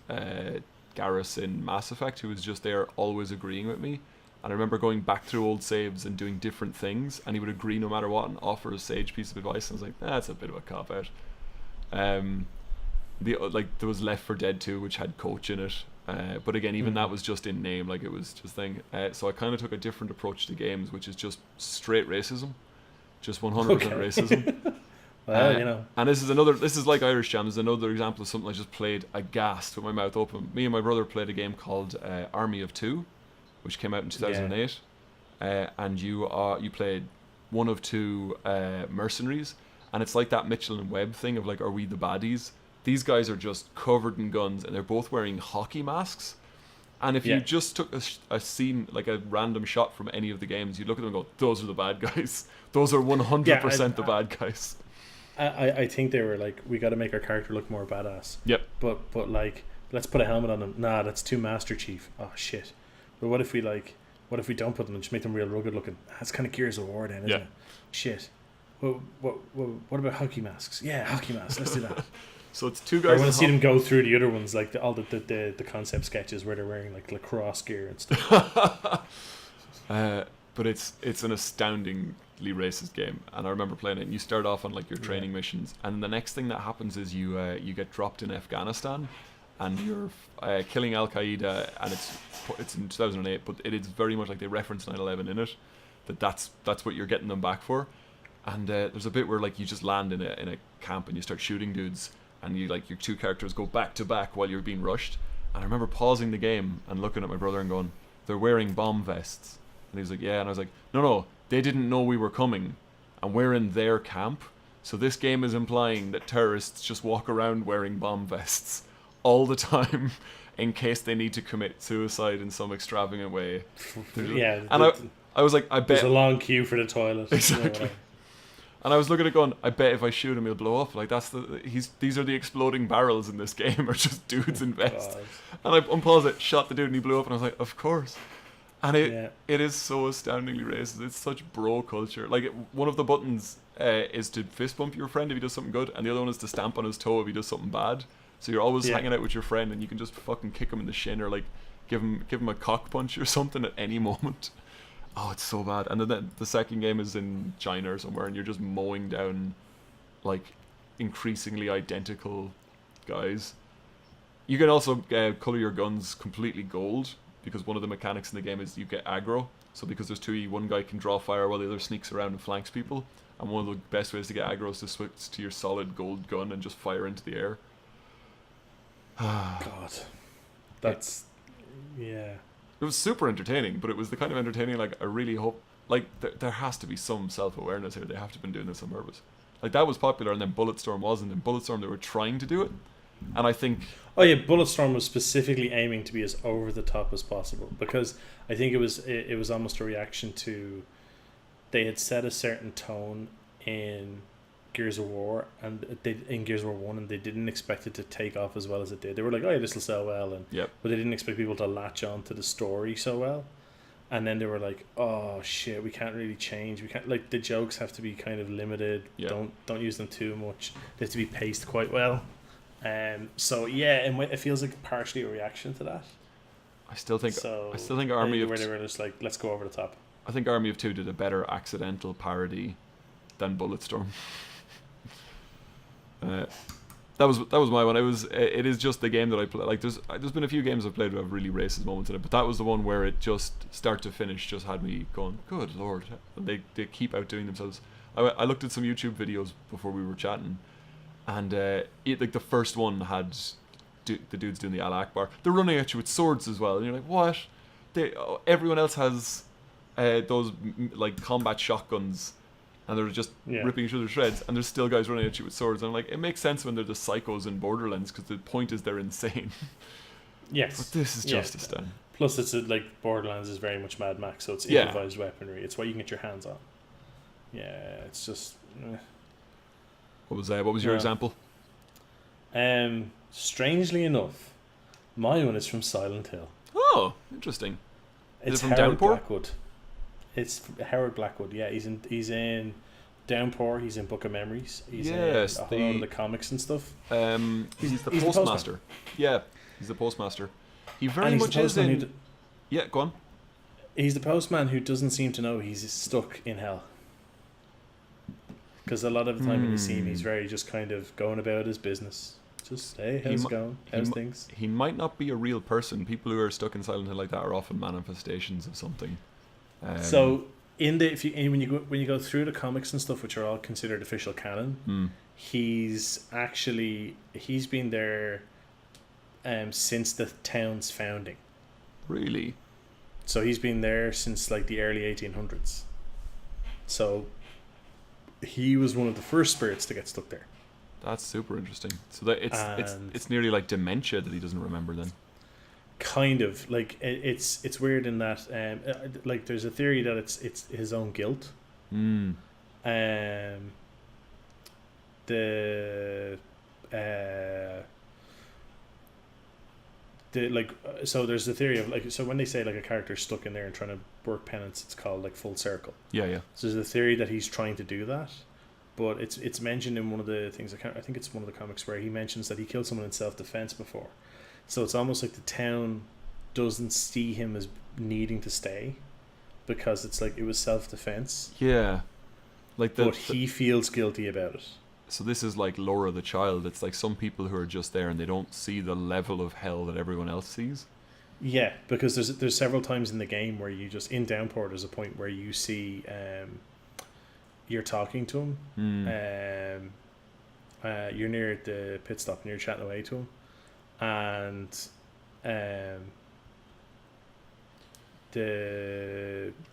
Speaker 2: Garrus in Mass Effect, who was just there always agreeing with me. And I remember going back through old saves and doing different things, and he would agree no matter what and offer a sage piece of advice. And I was like, that's a bit of a cop out. There was Left 4 Dead 2, which had Coach in it, but again, even that was just in name, it was just thing. So I kind of took a different approach to games, which is just straight racism, just 100% racism.
Speaker 1: Well,
Speaker 2: and this is like Irish Jam. This is another example of something I just played aghast with my mouth open. Me and my brother played a game called Army of Two, which came out in 2008, and you played one of two mercenaries, and it's like that Mitchell and Webb thing of like, are we the baddies? These guys are just covered in guns, and they're both wearing hockey masks. And if you just took a scene, like a random shot from any of the games, you'd look at them and go, those are the bad guys. Those are 100% the bad guys.
Speaker 1: I think they were like, we got to make our character look more badass.
Speaker 2: Yep.
Speaker 1: But like, let's put a helmet on them. Nah, that's too Master Chief. Oh shit. But what if we don't put them and just make them real rugged looking? That's kind of Gears of War then, isn't it? Shit. What about hockey masks? Yeah, hockey masks. Let's do that.
Speaker 2: So it's two guys.
Speaker 1: I want to see them go through the other ones, like all the concept sketches where they're wearing like lacrosse gear and stuff.
Speaker 2: But it's an astoundingly racist game, and I remember playing it. And you start off on like your training missions, and the next thing that happens is you get dropped in Afghanistan, and you're killing Al Qaeda, and it's in 2008, but it is very much like they reference 9/11 in it. That's what you're getting them back for. And there's a bit where like you just land in a camp and you start shooting dudes, and you like your two characters go back to back while you're being rushed. And I remember pausing the game and looking at my brother and going, they're wearing bomb vests. And he was like, yeah. And I was like, no, they didn't know we were coming, and we're in their camp. So this game is implying that terrorists just walk around wearing bomb vests all the time in case they need to commit suicide in some extravagant way.
Speaker 1: Yeah.
Speaker 2: And I was like, I bet
Speaker 1: there's a long queue for the toilet.
Speaker 2: Exactly. And I was looking at it going, I bet if I shoot him, he'll blow up. Like these are the exploding barrels in this game, are just dudes in vests. And I unpaused it, shot the dude, and he blew up. And I was like, of course. And it is so astoundingly racist. It's such bro culture. Like one of the buttons is to fist bump your friend if he does something good, and the other one is to stamp on his toe if he does something bad. So you're always hanging out with your friend, and you can just fucking kick him in the shin or like give him a cock punch or something at any moment. Oh, it's so bad. And then the second game is in China or somewhere, and you're just mowing down like increasingly identical guys. You can also color your guns completely gold, because one of the mechanics in the game is you get aggro. So because there's two, one guy can draw fire while the other sneaks around and flanks people. And one of the best ways to get aggro is to switch to your solid gold gun and just fire into the air.
Speaker 1: God, that's
Speaker 2: It was super entertaining, but it was the kind of entertaining like I really hope. Like there has to be some self-awareness here. They have to have been doing this on purpose. Like that was popular, and then Bulletstorm wasn't. And Bulletstorm, they were trying to do it, and I think.
Speaker 1: Oh yeah, Bulletstorm was specifically aiming to be as over the top as possible, because I think it was almost a reaction to they had set a certain tone in Gears of War, and in Gears of War 1, and they didn't expect it to take off as well as it did. They were like, oh yeah, this will sell well, but they didn't expect people to latch on to the story so well. And then they were like, oh shit, we can't really change. We can't, like, the jokes have to be kind of limited. Don't use them too much. They have to be paced quite well. So yeah, and it feels like partially a reaction to that.
Speaker 2: I still think Army of
Speaker 1: where they were just like, let's go over the top.
Speaker 2: I think Army of Two did a better accidental parody than Bulletstorm. That was my one. It is just the game that I play. Like there's been a few games I've played that have really racist moments in it, but that was the one where it just start to finish just had me going, good lord. And they keep outdoing themselves. I looked at some YouTube videos before we were chatting, and like the first one had the dudes doing the Allah Akbar. They're running at you with swords as well, and you're like, what? Everyone else has those like combat shotguns. And they're just ripping each other to shreds, and there's still guys running at you with swords. And I'm like, it makes sense when they're the psychos in Borderlands, because the point is they're insane.
Speaker 1: Yes.
Speaker 2: But this is just a stand.
Speaker 1: Plus, it's like Borderlands is very much Mad Max, so it's improvised weaponry. It's what you can get your hands on. Yeah, it's just.
Speaker 2: What was your example?
Speaker 1: Strangely enough, my one is from Silent Hill.
Speaker 2: Oh, interesting.
Speaker 1: It's
Speaker 2: from
Speaker 1: Howard
Speaker 2: Downpour?
Speaker 1: Blackwood. It's Howard Blackwood. Yeah, he's in Downpour. He's in Book of Memories. He's in a whole lot of the comics and stuff.
Speaker 2: He's the postmaster. Yeah, he's the postmaster. He very much is in. Yeah, go on.
Speaker 1: He's the postman who doesn't seem to know he's stuck in hell. Because a lot of the time when you see him, he's very just kind of going about his business. Just, hey, how's it going? How's things?
Speaker 2: He might not be a real person. People who are stuck in Silent Hill like that are often manifestations of something.
Speaker 1: So when you go through the comics and stuff, which are all considered official canon, he's been there since the town's founding.
Speaker 2: Really?
Speaker 1: So he's been there since like the early 1800s. So he was one of the first spirits to get stuck there.
Speaker 2: That's super interesting. So that it's nearly like dementia that he doesn't remember then.
Speaker 1: Kind of like it's weird in that like there's a theory that it's his own guilt.
Speaker 2: Mm.
Speaker 1: So there's the theory of like, so when they say like a character's stuck in there and trying to work penance, it's called like full circle.
Speaker 2: Yeah.
Speaker 1: So there's a theory that he's trying to do that, but it's mentioned in one of the things, I think it's one of the comics where he mentions that he killed someone in self-defense before. So it's almost like the town doesn't see him as needing to stay because it's like it was self-defense.
Speaker 2: Yeah. But
Speaker 1: he feels guilty about it.
Speaker 2: So this is like Laura the child. It's like some people who are just there and they don't see the level of hell that everyone else sees.
Speaker 1: Yeah, because there's several times in the game where you just, in Downpour, there's a point where you see you're talking to him. You're near the pit stop and you're chatting away to him, and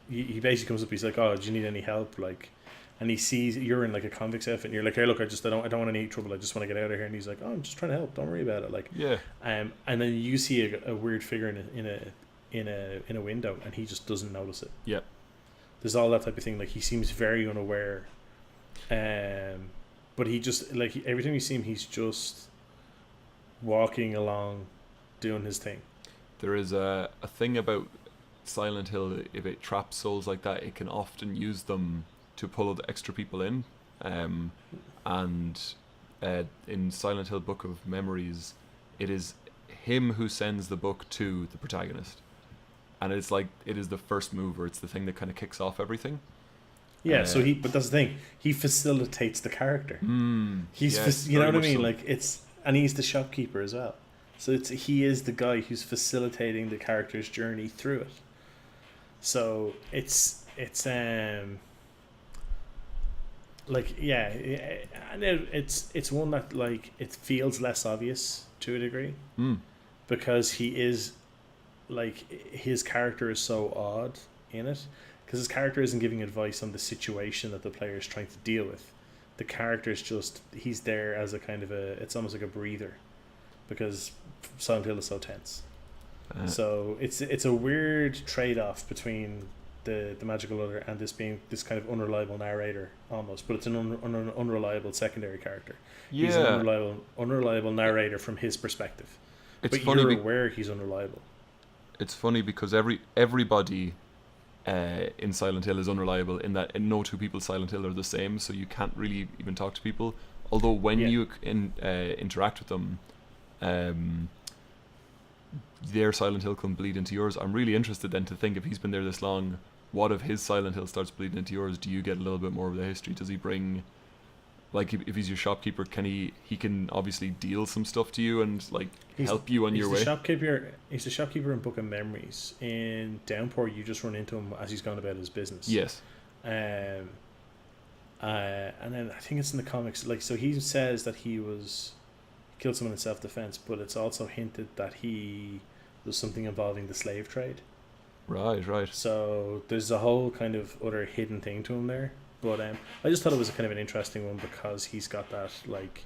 Speaker 1: he basically comes up. He's like, "Oh, do you need any help?" Like, and he sees you're in like a convict's outfit, and you're like, "Hey, look, I don't want any trouble. I just want to get out of here." And he's like, "Oh, I'm just trying to help. Don't worry about it." Like,
Speaker 2: yeah.
Speaker 1: And then you see a weird figure in a window, and he just doesn't notice it.
Speaker 2: Yeah.
Speaker 1: There's all that type of thing. Like, he seems very unaware, but he just like every time you see him, he's just walking along, doing his thing.
Speaker 2: There is a thing about Silent Hill. If it traps souls like that, it can often use them to pull the extra people in. And in Silent Hill Book of Memories, it is him who sends the book to the protagonist. And it's like, it is the first mover. It's the thing that kind of kicks off everything.
Speaker 1: Yeah, but that's the thing. He facilitates the character. You know what I mean? So. Like, and he's the shopkeeper as well. So he is the guy who's facilitating the character's journey through it. So it's one that like it feels less obvious to a degree, because he is like, his character is so odd in it, because his character isn't giving advice on the situation that the player is trying to deal with. The character is just, he's there as a kind of it's almost like a breather, because Silent Hill is so tense. So it's a weird trade-off between the magical other and this being this kind of unreliable narrator almost, but it's an unreliable secondary character.
Speaker 2: Yeah.
Speaker 1: He's an unreliable narrator from his perspective.
Speaker 2: It's
Speaker 1: but
Speaker 2: funny
Speaker 1: you're aware he's unreliable.
Speaker 2: It's funny because everybody in Silent Hill is unreliable, in that no two people in Silent Hill are the same, so you can't really even talk to people. Although when you interact with them, their Silent Hill can bleed into yours. I'm really interested then to think, if he's been there this long, what if his Silent Hill starts bleeding into yours? Do you get a little bit more of the history? Does he bring, like, if he's your shopkeeper, can he can obviously deal some stuff to you and like help you on your way?
Speaker 1: He's the shopkeeper in Book of Memories. In Downpour, you just run into him as he's gone about his business.
Speaker 2: Yes.
Speaker 1: And then I think it's in the comics, like, so he says that he killed someone in self-defense, but it's also hinted that there's something involving the slave trade.
Speaker 2: Right.
Speaker 1: So there's a whole kind of other hidden thing to him there. But I just thought it was a kind of an interesting one, because he's got that, like,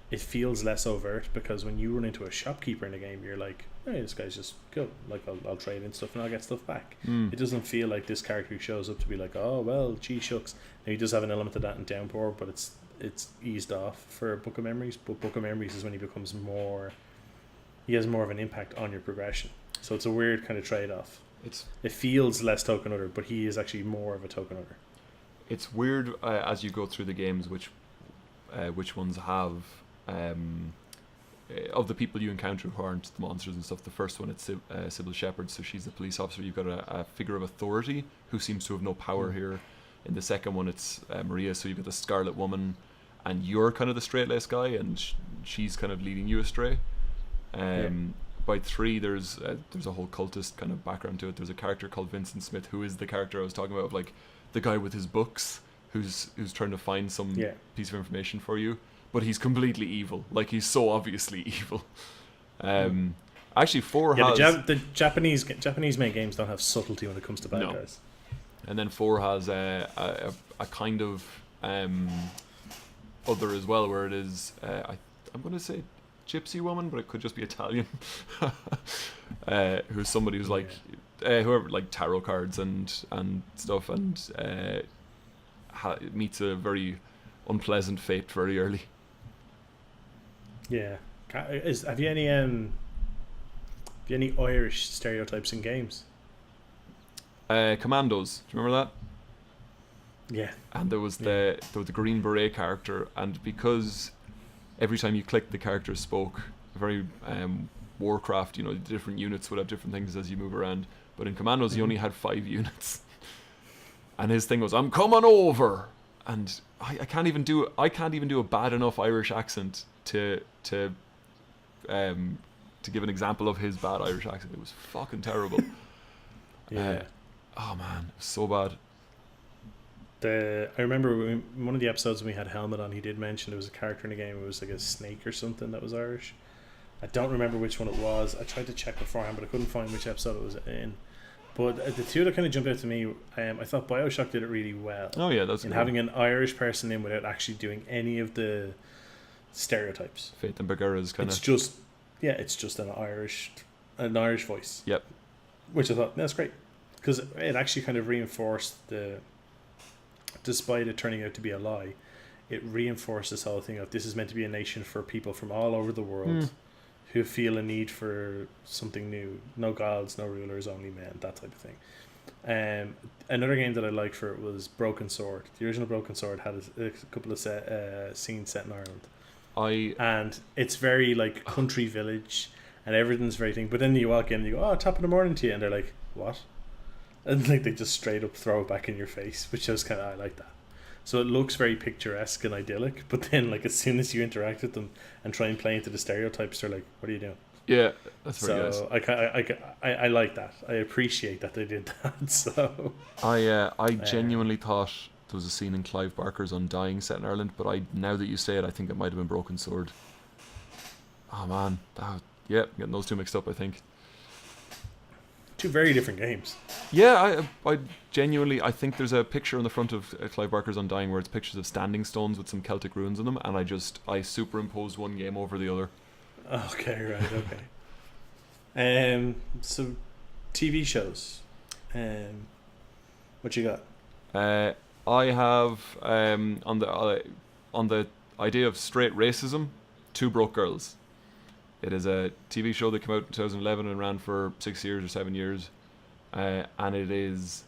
Speaker 1: it feels less overt, because when you run into a shopkeeper in a game, you're like, hey, this guy's just cool. Like, I'll trade in stuff and I'll get stuff back. It doesn't feel like this character who shows up to be like, oh, well, gee shucks. Now, he does have an element of that in Downpour, but it's eased off for Book of Memories. But Book of Memories is when he becomes he has more of an impact on your progression. So it's a weird kind of trade-off. It feels less token order, but he is actually more of a token order.
Speaker 2: It's weird as you go through the games which ones have of the people you encounter who aren't the monsters and stuff. The first one, it's Sybil Shepherd, so she's the police officer. You've got a figure of authority who seems to have no power here. In the second one, it's Maria, so you've got the Scarlet Woman, and you're kind of the straight-laced guy, and she's kind of leading you astray. By 3, there's a whole cultist kind of background to it. There's a character called Vincent Smith, who is the character I was talking about, of like the guy with his books, who's trying to find some piece of information for you, but he's completely evil. Like, he's so obviously evil. Actually, 4 has
Speaker 1: the Japanese made games don't have subtlety when it comes to bad guys.
Speaker 2: And then 4 has a kind of other as well, where it is I'm going to say gypsy woman, but it could just be Italian, who's somebody who's like whoever, like tarot cards and stuff, and meets a very unpleasant fate very early.
Speaker 1: Yeah. Have you any Irish stereotypes in games?
Speaker 2: Commandos, do you remember that?
Speaker 1: Yeah.
Speaker 2: And there was the Green Beret character, and because every time you clicked, the character spoke very Warcraft, the different units would have different things as you move around, but in Commandos he only had 5 units, and his thing was, "I'm coming over," and I can't even do a bad enough Irish accent to give an example of his bad Irish accent. It was fucking terrible.
Speaker 1: Yeah.
Speaker 2: Oh man, it was so bad.
Speaker 1: I remember in one of the episodes when we had Helmet on, he did mention there was a character in the game. It was like a snake or something that was Irish. I don't remember which one it was. I tried to check beforehand, but I couldn't find which episode it was in. But the two that kind of jumped out to me, I thought BioShock did it really well.
Speaker 2: Oh yeah, that's
Speaker 1: in
Speaker 2: cool.
Speaker 1: Having an Irish person in without actually doing any of the stereotypes.
Speaker 2: Faith and Bagheera's kind of.
Speaker 1: It's just an Irish voice.
Speaker 2: Yep.
Speaker 1: Which I thought that's great, because it actually kind of reinforced despite it turning out to be a lie, it reinforced this whole thing of this is meant to be a nation for people from all over the world who feel a need for something new. No gods, no rulers, only men, that type of thing. Another game that I liked for it was Broken Sword. The original Broken Sword had a couple of scenes set in Ireland. And it's very like country village, and everything's very thing. But then you walk in and you go, "Oh, top of the morning to you," and they're like, "What?" And like they just straight up throw it back in your face, which I like that. So it looks very picturesque and idyllic, but then like as soon as you interact with them and try and play into the stereotypes, they're like, "What are you doing?"
Speaker 2: Yeah, that's very nice.
Speaker 1: So I like that. I appreciate that they did that. So
Speaker 2: I genuinely thought there was a scene in Clive Barker's Undying set in Ireland, but now that you say it, I think it might have been Broken Sword. Oh man, getting those two mixed up, I think.
Speaker 1: Two very different games.
Speaker 2: Yeah, I genuinely, I think there's a picture on the front of Clive Barker's Undying where it's pictures of standing stones with some Celtic ruins in them, and I superimposed one game over the other.
Speaker 1: Okay, right, okay. So TV shows. What you got?
Speaker 2: I have on the idea of straight racism, Two Broke Girls. It is a TV show that came out in 2011 and ran for 6 years or 7 years, and it is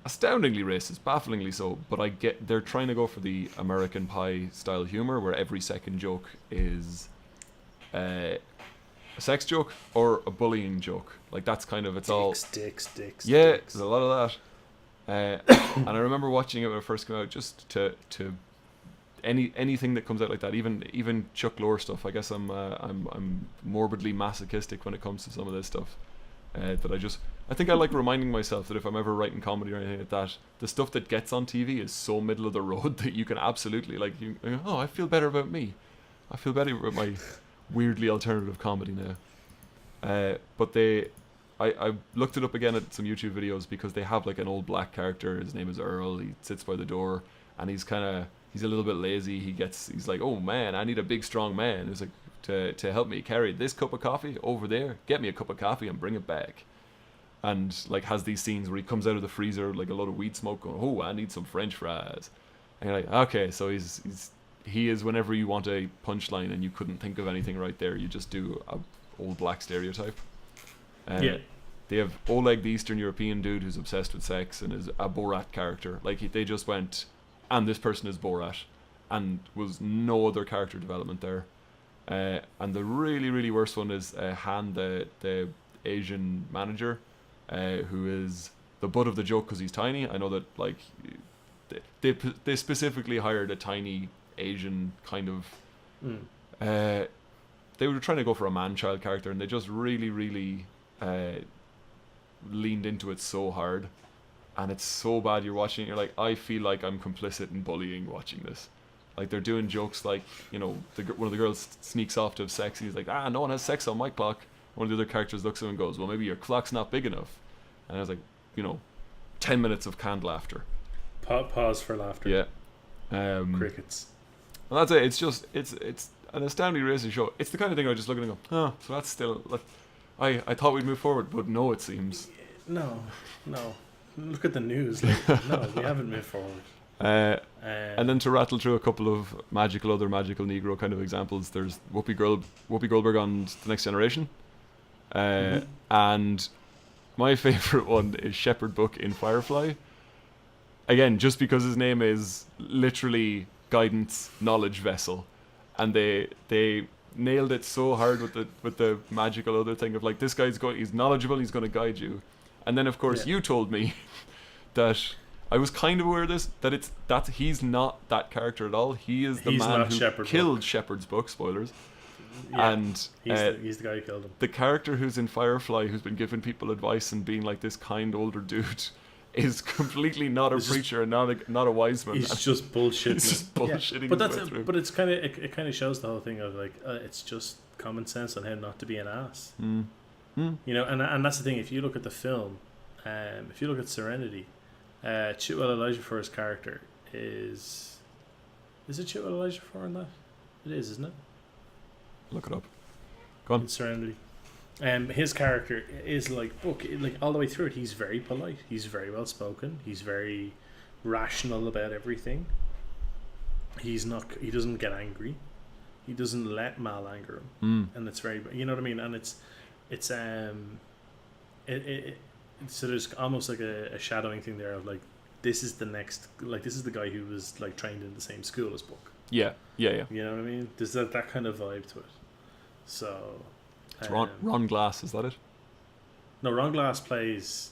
Speaker 2: astoundingly racist, bafflingly so. But they're trying to go for the American Pie style humor, where every second joke is a sex joke or a bullying joke. Like that's kind of
Speaker 1: dicks.
Speaker 2: Yeah, there's a lot of that. And I remember watching it when it first came out, just to anything that comes out like that, even Chuck Lorre stuff. I guess I'm morbidly masochistic when it comes to some of this stuff. I think I like reminding myself that if I'm ever writing comedy or anything like that, the stuff that gets on TV is so middle of the road that you can absolutely I feel better about me. I feel better about my weirdly alternative comedy now. But I looked it up again at some YouTube videos because they have like an old black character. His name is Earl. He sits by the door and he's a little bit lazy. He's like, "Oh man, I need a big strong man who's like to help me carry this cup of coffee over there. Get me a cup of coffee and bring it back." And like has these scenes where he comes out of the freezer like a lot of weed smoke going, "Oh, I need some French fries." And you're like, okay, so he is whenever you want a punchline and you couldn't think of anything right there, you just do a old black stereotype. They have Oleg, the Eastern European dude who's obsessed with sex and is a Borat character. Like they just went, and this person is Borat, and was no other character development there. And the really, really worst one is Han, the Asian manager, who is the butt of the joke because he's tiny. I know that like they specifically hired a tiny Asian kind of. They were trying to go for a man-child character, and they just really, really leaned into it so hard. And it's so bad. You're watching it, you're like, I feel like I'm complicit in bullying watching this. Like they're doing jokes like, one of the girls sneaks off to have sex. He's like, no one has sex on my clock. One of the other characters looks at him and goes, well, maybe your clock's not big enough. And I was like, 10 minutes of canned laughter.
Speaker 1: Pause for laughter.
Speaker 2: Yeah.
Speaker 1: Crickets.
Speaker 2: Well, that's it. It's just it's an astounding racing show. It's the kind of thing I just look at and go, oh, so that's still. Like, I thought we'd move forward, but no, it seems.
Speaker 1: No. Look at the news. Like, no, we haven't moved forward.
Speaker 2: And then to rattle through a couple of other magical Negro kind of examples, there's Whoopi Goldberg on The Next Generation, and my favorite one is Shepherd Book in Firefly. Again, just because his name is literally guidance knowledge vessel, and they nailed it so hard with the magical other thing of like, this guy's he's knowledgeable, he's going to guide you. And then of course you told me that I was kind of aware of this, that he's not that character at all. He is the man who killed Shepherd's Book, spoilers. Yeah, and
Speaker 1: he's the guy who killed him.
Speaker 2: The character who's in Firefly, who's been giving people advice and being like this kind older dude, is completely not a preacher and not a wise man.
Speaker 1: He's just bullshitting.
Speaker 2: He's just bullshitting.
Speaker 1: Yeah. But it's kind of it kind of shows the whole thing of like it's just common sense on how not to be an ass. You know, and that's the thing. If you look at the film, if you look at Serenity, Chiwetel Ejiofor's character is it Chiwetel Ejiofor in that? It is, isn't it?
Speaker 2: Look it up. Go on.
Speaker 1: In Serenity. His character is like all the way through it. He's very polite. He's very well spoken. He's very rational about everything. He doesn't get angry. He doesn't let Mal anger him, and it's very, you know what I mean. And it's so there's almost like a shadowing thing there of like, this is the guy who was like trained in the same school as Book.
Speaker 2: Yeah. You
Speaker 1: know what I mean? There's that kind of vibe to it. So.
Speaker 2: It's Ron Glass, is that it?
Speaker 1: No, Ron Glass plays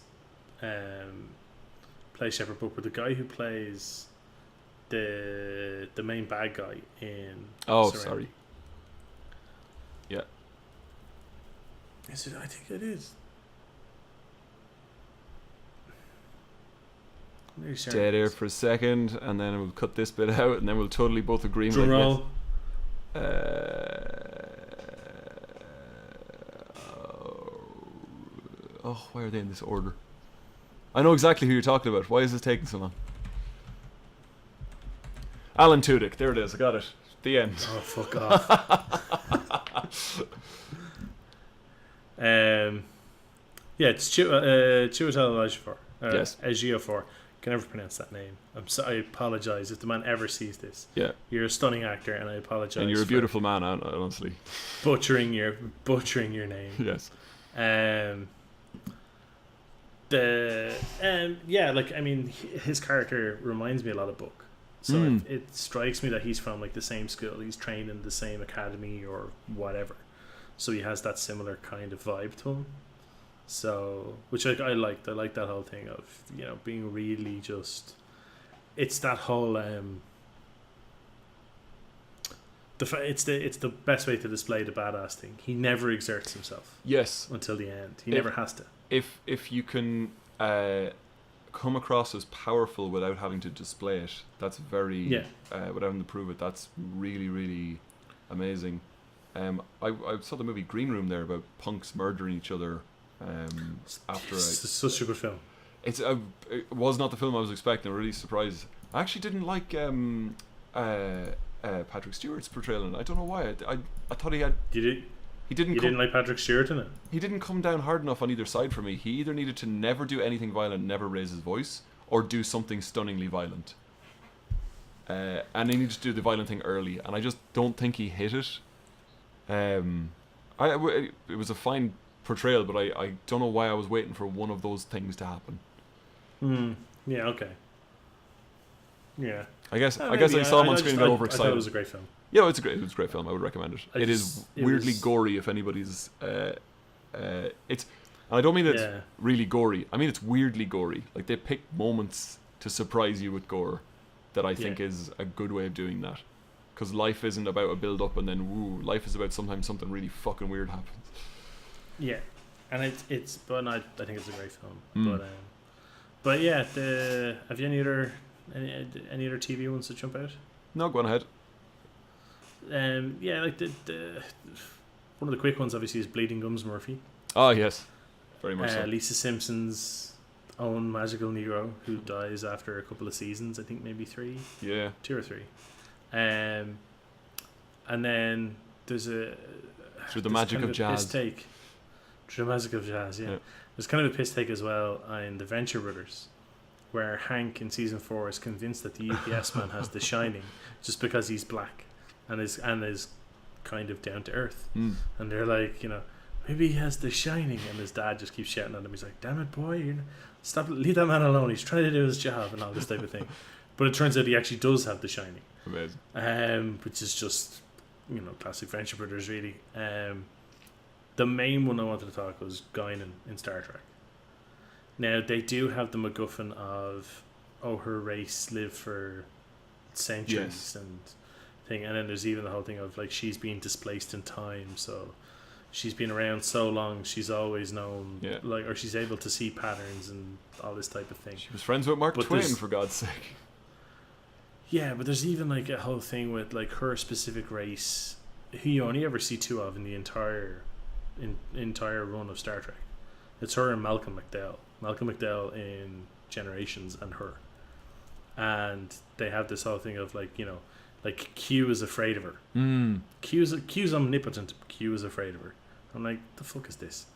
Speaker 1: Shepherd Book, but the guy who plays the main bad guy in Serenity.
Speaker 2: Sorry. Yeah.
Speaker 1: Is it? I think it is.
Speaker 2: Dead air for a second, and then we'll cut this bit out, and then we'll totally both agree.
Speaker 1: Drum roll.
Speaker 2: Why are they in this order? I know exactly who you're talking about. Why is this taking so long? Alan Tudyk. There it is. I got it. The end.
Speaker 1: Oh, fuck off. Yeah, it's Chiwetel Ejiofor.
Speaker 2: Yes.
Speaker 1: Ejiofor. Can never pronounce that name. I apologize if the man ever sees this.
Speaker 2: Yeah.
Speaker 1: You're a stunning actor, and I apologize.
Speaker 2: And you're a beautiful man, honestly.
Speaker 1: Butchering your name.
Speaker 2: Yes.
Speaker 1: His character reminds me a lot of Book. So it strikes me that he's from like the same school. He's trained in the same academy or whatever. So he has that similar kind of vibe to him. So, which I liked. I like that whole thing of, you know, being really just. It's that whole. It's the best way to display the badass thing. He never exerts himself.
Speaker 2: Yes.
Speaker 1: Until the end, he never has to.
Speaker 2: If you can come across as powerful without having to display it, that's very without having to prove it. That's really, really amazing. I saw the movie Green Room there about punks murdering each other.
Speaker 1: It's such a good film.
Speaker 2: It was not the film I was expecting. I'm really surprised. I actually didn't like Patrick Stewart's portrayal in it. I don't know why. I thought he had.
Speaker 1: You didn't like Patrick Stewart in it?
Speaker 2: He didn't come down hard enough on either side for me. He either needed to never do anything violent, never raise his voice, or do something stunningly violent. And he needed to do the violent thing early, and I just don't think he hit it. It was a fine portrayal, but I don't know why I was waiting for one of those things to happen.
Speaker 1: Yeah. Okay. Yeah.
Speaker 2: I guess I saw him on screen and got overexcited.
Speaker 1: I thought it was a great film.
Speaker 2: Yeah, it was a great film. I would recommend it. It is weirdly gory. If anybody's, it's. And I don't mean it's really gory. I mean it's weirdly gory. Like they pick moments to surprise you with gore, that I think is a good way of doing that. Because life isn't about a build up and then woo. Life is about sometimes something really fucking weird happens. Yeah,
Speaker 1: and I think it's a great film. But yeah, have you any other TV ones to jump out?
Speaker 2: No, go on ahead.
Speaker 1: Like the one of the quick ones obviously is Bleeding Gums Murphy.
Speaker 2: Oh yes, very much so.
Speaker 1: Lisa Simpson's own magical Negro who dies after a couple of seasons. I think maybe 3.
Speaker 2: Yeah.
Speaker 1: 2 or 3. And then there's
Speaker 2: Through the magic of jazz.
Speaker 1: Piss take. Through the magic of jazz, yeah. There's kind of a piss take as well in the Venture Brothers, where Hank in season 4 is convinced that the UPS man has the Shining just because he's black and is kind of down to earth. And they're like, maybe he has the Shining, and his dad just keeps shouting at him. He's like, damn it, boy, stop, leave that man alone, he's trying to do his job, and all this type of thing. But it turns out he actually does have the Shining.
Speaker 2: Amazing.
Speaker 1: Which is just, classic Venture Brothers, really. The main one I wanted to talk was Guinan in Star Trek. Now, they do have the MacGuffin of, her race lived for centuries and thing, and then there's even the whole thing of, like, she's being displaced in time, so she's been around so long, she's always known, or she's able to see patterns and all this type of thing.
Speaker 2: She was friends with Mark Twain, for God's sake.
Speaker 1: Yeah, but there's even, like, a whole thing with, like, her specific race, who you only ever see 2 of in the entire run of Star Trek. It's her and Malcolm McDowell in Generations, and her. And they have this whole thing of, like, like Q is afraid of her. Q's omnipotent. Q is afraid of her. I'm like, the fuck is this?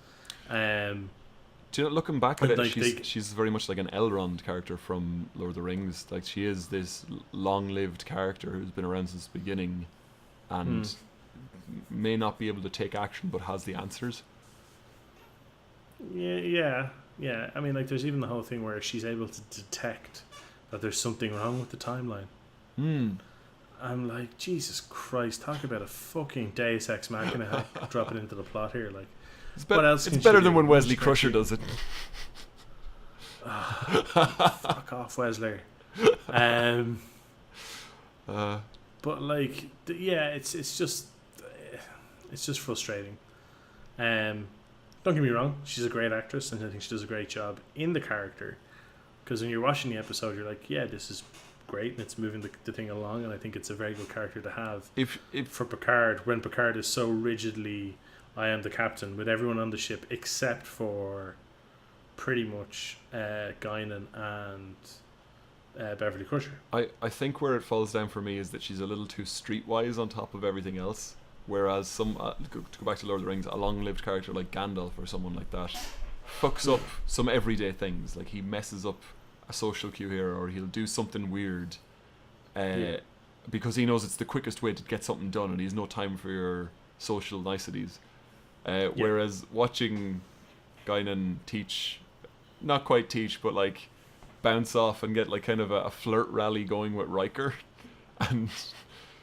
Speaker 2: Do you know, looking back at it, like she's very much like an Elrond character from Lord of the Rings. Like, she is this long-lived character who's been around since the beginning, and may not be able to take action, but has the answers.
Speaker 1: Yeah. I mean, like, there's even the whole thing where she's able to detect that there's something wrong with the timeline. I'm like, Jesus Christ, talk about a fucking Deus Ex Machina dropping into the plot here. Like, what else? It's
Speaker 2: better than when Wesley Crusher does it.
Speaker 1: Fuck off, Wesley. But like, it's just frustrating. Don't get me wrong, she's a great actress, and I think she does a great job in the character. Because when you're watching the episode, you're like, yeah, this is great, and it's moving the thing along, and I think it's a very good character to have. If for Picard, when Picard is so rigidly, I am the captain, with everyone on the ship except for pretty much Guinan and Beverly Crusher.
Speaker 2: I think where it falls down for me is that she's a little too streetwise on top of everything else. Whereas some, to go back to Lord of the Rings, a long-lived character like Gandalf or someone like that fucks up some everyday things. Like, he messes up a social cue here, or he'll do something weird because he knows it's the quickest way to get something done, and he has no time for your social niceties. Whereas watching Guinan not quite teach, but like bounce off and get like kind of a flirt rally going with Riker, and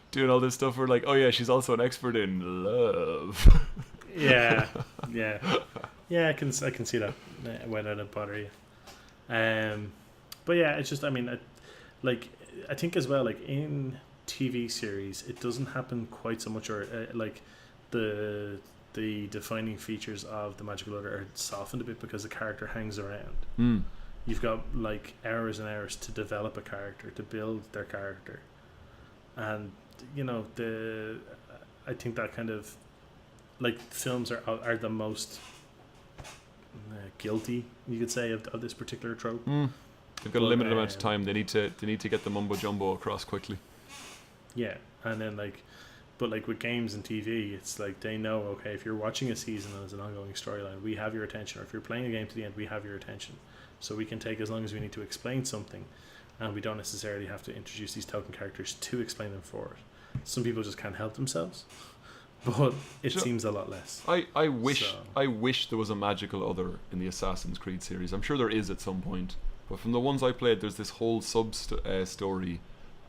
Speaker 2: doing all this stuff, we're like, oh yeah, she's also an expert in love.
Speaker 1: yeah, I can see that. Why not it bother you? But yeah, it's just, I mean, I think as well, like, in TV series, it doesn't happen quite so much, or like the defining features of the Magical Order are softened a bit because the character hangs around. You've got like hours and hours to develop a character, to build their character, and I think that kind of, like, films are the most guilty, you could say, of this particular trope.
Speaker 2: They've got a limited amount of time. They need to get the mumbo jumbo across quickly. Yeah,
Speaker 1: and then but with games and TV, it's like they know, okay, if you're watching a season and it's an ongoing storyline, we have your attention. Or if you're playing a game to the end, we have your attention. So we can take as long as we need to explain something, and we don't necessarily have to introduce these token characters to explain them for it. Some people just can't help themselves, but it seems a lot less.
Speaker 2: I wish there was a magical other in the Assassin's Creed series. I'm sure there is at some point, but from the ones I played, there's this whole story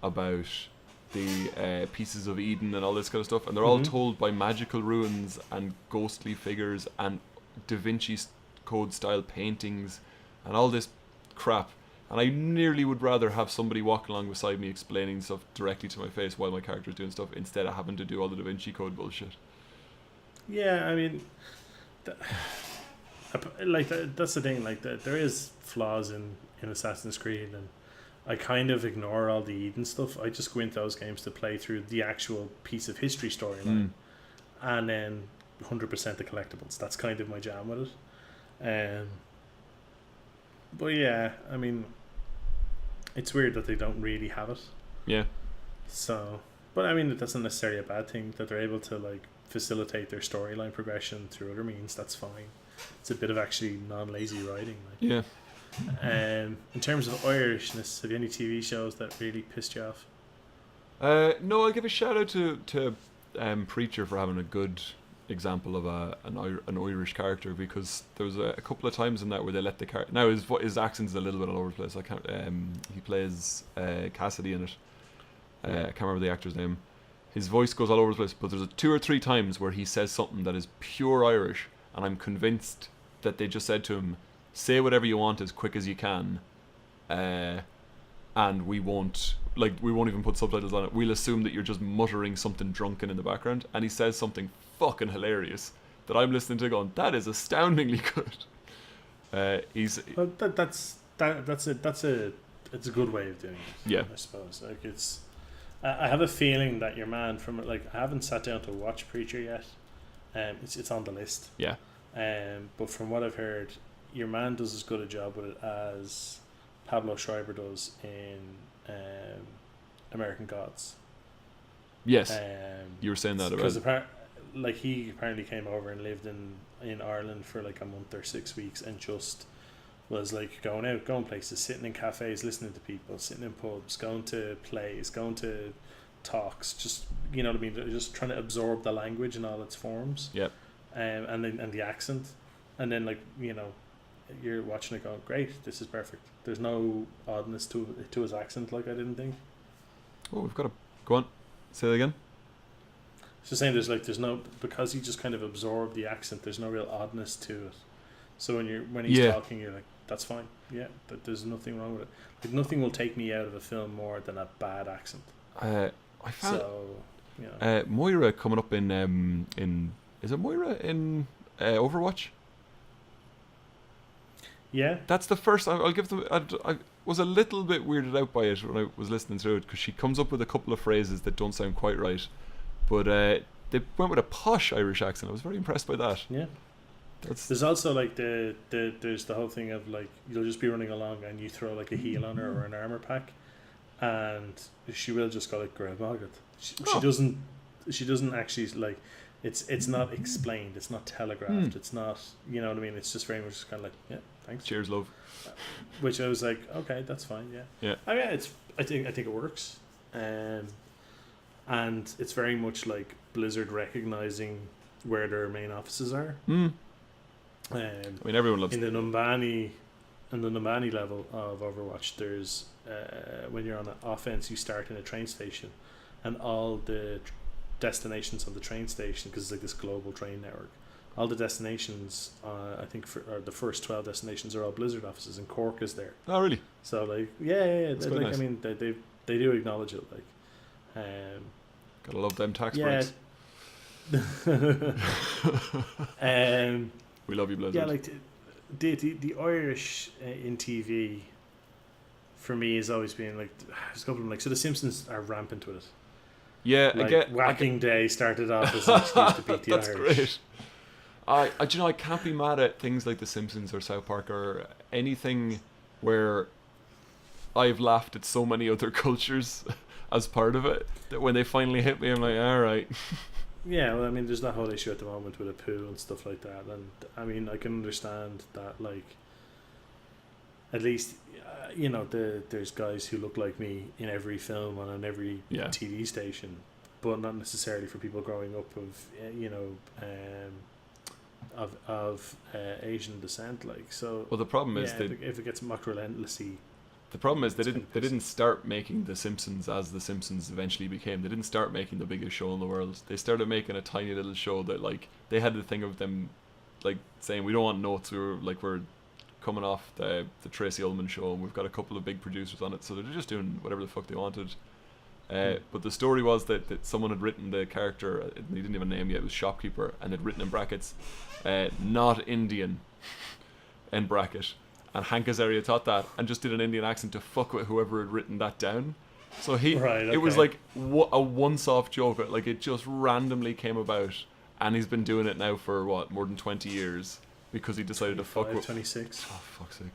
Speaker 2: about the pieces of Eden and all this kind of stuff, and they're all told by magical ruins and ghostly figures and Da Vinci Code style paintings and all this crap. And I nearly would rather have somebody walk along beside me explaining stuff directly to my face while my character's doing stuff, instead of having to do all the Da Vinci Code bullshit.
Speaker 1: Yeah, I mean, that's the thing. Like, there is flaws in Assassin's Creed, and I kind of ignore all the Eden stuff. I just go into those games to play through the actual piece of history storyline, and then 100% the collectibles. That's kind of my jam with it. But yeah, I mean, it's weird that they don't really have it.
Speaker 2: Yeah.
Speaker 1: So, but I mean, it doesn't necessarily a bad thing that they're able to like facilitate their storyline progression through other means. That's fine. It's a bit of actually non-lazy writing. Like.
Speaker 2: Yeah.
Speaker 1: In terms of Irishness, have you any TV shows that really pissed you off?
Speaker 2: No, I'll give a shout out to Preacher for having a good example of an Irish character, because there was a couple of times in that where they let the character. Now his accent's a little bit all over the place. I can't. He plays Cassidy in it. I can't remember the actor's name. His voice goes all over the place, but there's 2 or 3 times where he says something that is pure Irish, and I'm convinced that they just said to him, "Say whatever you want as quick as you can, and we won't even put subtitles on it. We'll assume that you're just muttering something drunken in the background." And he says something fucking hilarious that I'm listening to going, that is astoundingly good.
Speaker 1: It's a good way of doing it.
Speaker 2: Yeah,
Speaker 1: I suppose. Like it's, I have a feeling that your man from like, I haven't sat down to watch Preacher yet. It's on the list.
Speaker 2: Yeah.
Speaker 1: But from what I've heard, your man does as good a job with it as Pablo Schreiber does in American Gods.
Speaker 2: Yes. You were saying that about
Speaker 1: like he apparently came over and lived in Ireland for like a month or 6 weeks and just was like going out, going places, sitting in cafes, listening to people, sitting in pubs, going to plays, going to talks, just, you know what I mean, just trying to absorb the language in all its forms.
Speaker 2: Yep.
Speaker 1: And the accent, and then like, you know, you're watching it going, great, this is perfect. There's no oddness to his accent, like I didn't think.
Speaker 2: Oh, we've got to go on. Say that again.
Speaker 1: Just saying, there's no, because he just kind of absorbed the accent. There's no real oddness to it. So when he's talking, you're like, that's fine. Yeah, there's nothing wrong with it. Like nothing will take me out of a film more than a bad accent.
Speaker 2: I found
Speaker 1: you know.
Speaker 2: Moira coming up in is it Moira in Overwatch?
Speaker 1: Yeah,
Speaker 2: that's the first. I'll give them. I was a little bit weirded out by it when I was listening through it, because she comes up with a couple of phrases that don't sound quite right, but they went with a posh Irish accent. I was very impressed by that.
Speaker 1: Yeah. There's also like there's the whole thing of like, you'll just be running along and you throw like a heal on her or an armor pack, and she will just go like Grab Margaret. She doesn't actually like. It's not explained. It's not telegraphed. It's not, you know what I mean. It's just very much kind of like, yeah, thanks.
Speaker 2: Cheers, love.
Speaker 1: Which I was like, okay, that's fine. Yeah.
Speaker 2: Yeah.
Speaker 1: I mean, I think it works, and it's very much like Blizzard recognizing where their main offices are.
Speaker 2: I mean, everyone loves
Speaker 1: in the Numbani level of Overwatch. There's when you're on an offense, you start in a train station, and all the destinations on the train station, because it's like this global train network, all the destinations I think the first 12 destinations are all Blizzard offices, and Cork is there.
Speaker 2: Oh really?
Speaker 1: So like yeah
Speaker 2: That's
Speaker 1: like
Speaker 2: nice.
Speaker 1: I mean they do acknowledge it, like
Speaker 2: gotta love them tax breaks. We love you, Blizzard.
Speaker 1: Yeah, like the Irish in TV for me has always been like, there's a couple of them, like, so the Simpsons are rampant with it.
Speaker 2: Yeah,
Speaker 1: like Whacking Day started off as an excuse to beat the
Speaker 2: That's
Speaker 1: Irish.
Speaker 2: Great. I can't be mad at things like The Simpsons or South Park or anything where I've laughed at so many other cultures as part of it, that when they finally hit me, I'm like, all right.
Speaker 1: Yeah, well, I mean, there's that whole issue at the moment with a poo and stuff like that, and I mean, I can understand that, like, at least, you know, there's guys who look like me in every film and on every TV station, but not necessarily for people growing up of, you know, of Asian descent, like, so.
Speaker 2: Well, the problem is that
Speaker 1: if it gets mocked relentlessly.
Speaker 2: The problem is they didn't start making The Simpsons as The Simpsons eventually became. They didn't start making the biggest show in the world. They started making a tiny little show that, like, they had the thing of them, like, saying, we don't want notes. We're coming off the Tracy Ullman show, and we've got a couple of big producers on it, so they're just doing whatever the fuck they wanted. But the story was that someone had written the character, he didn't even name yet, it was Shopkeeper, and had written in brackets, not Indian, in bracket. And Hank Azaria thought that and just did an Indian accent to fuck with whoever had written that down. So it was like a once-off joke. Like, it just randomly came about, and he's been doing it now for more than 20 years, because he decided to fuck with
Speaker 1: 26.
Speaker 2: Oh, fuck's sake!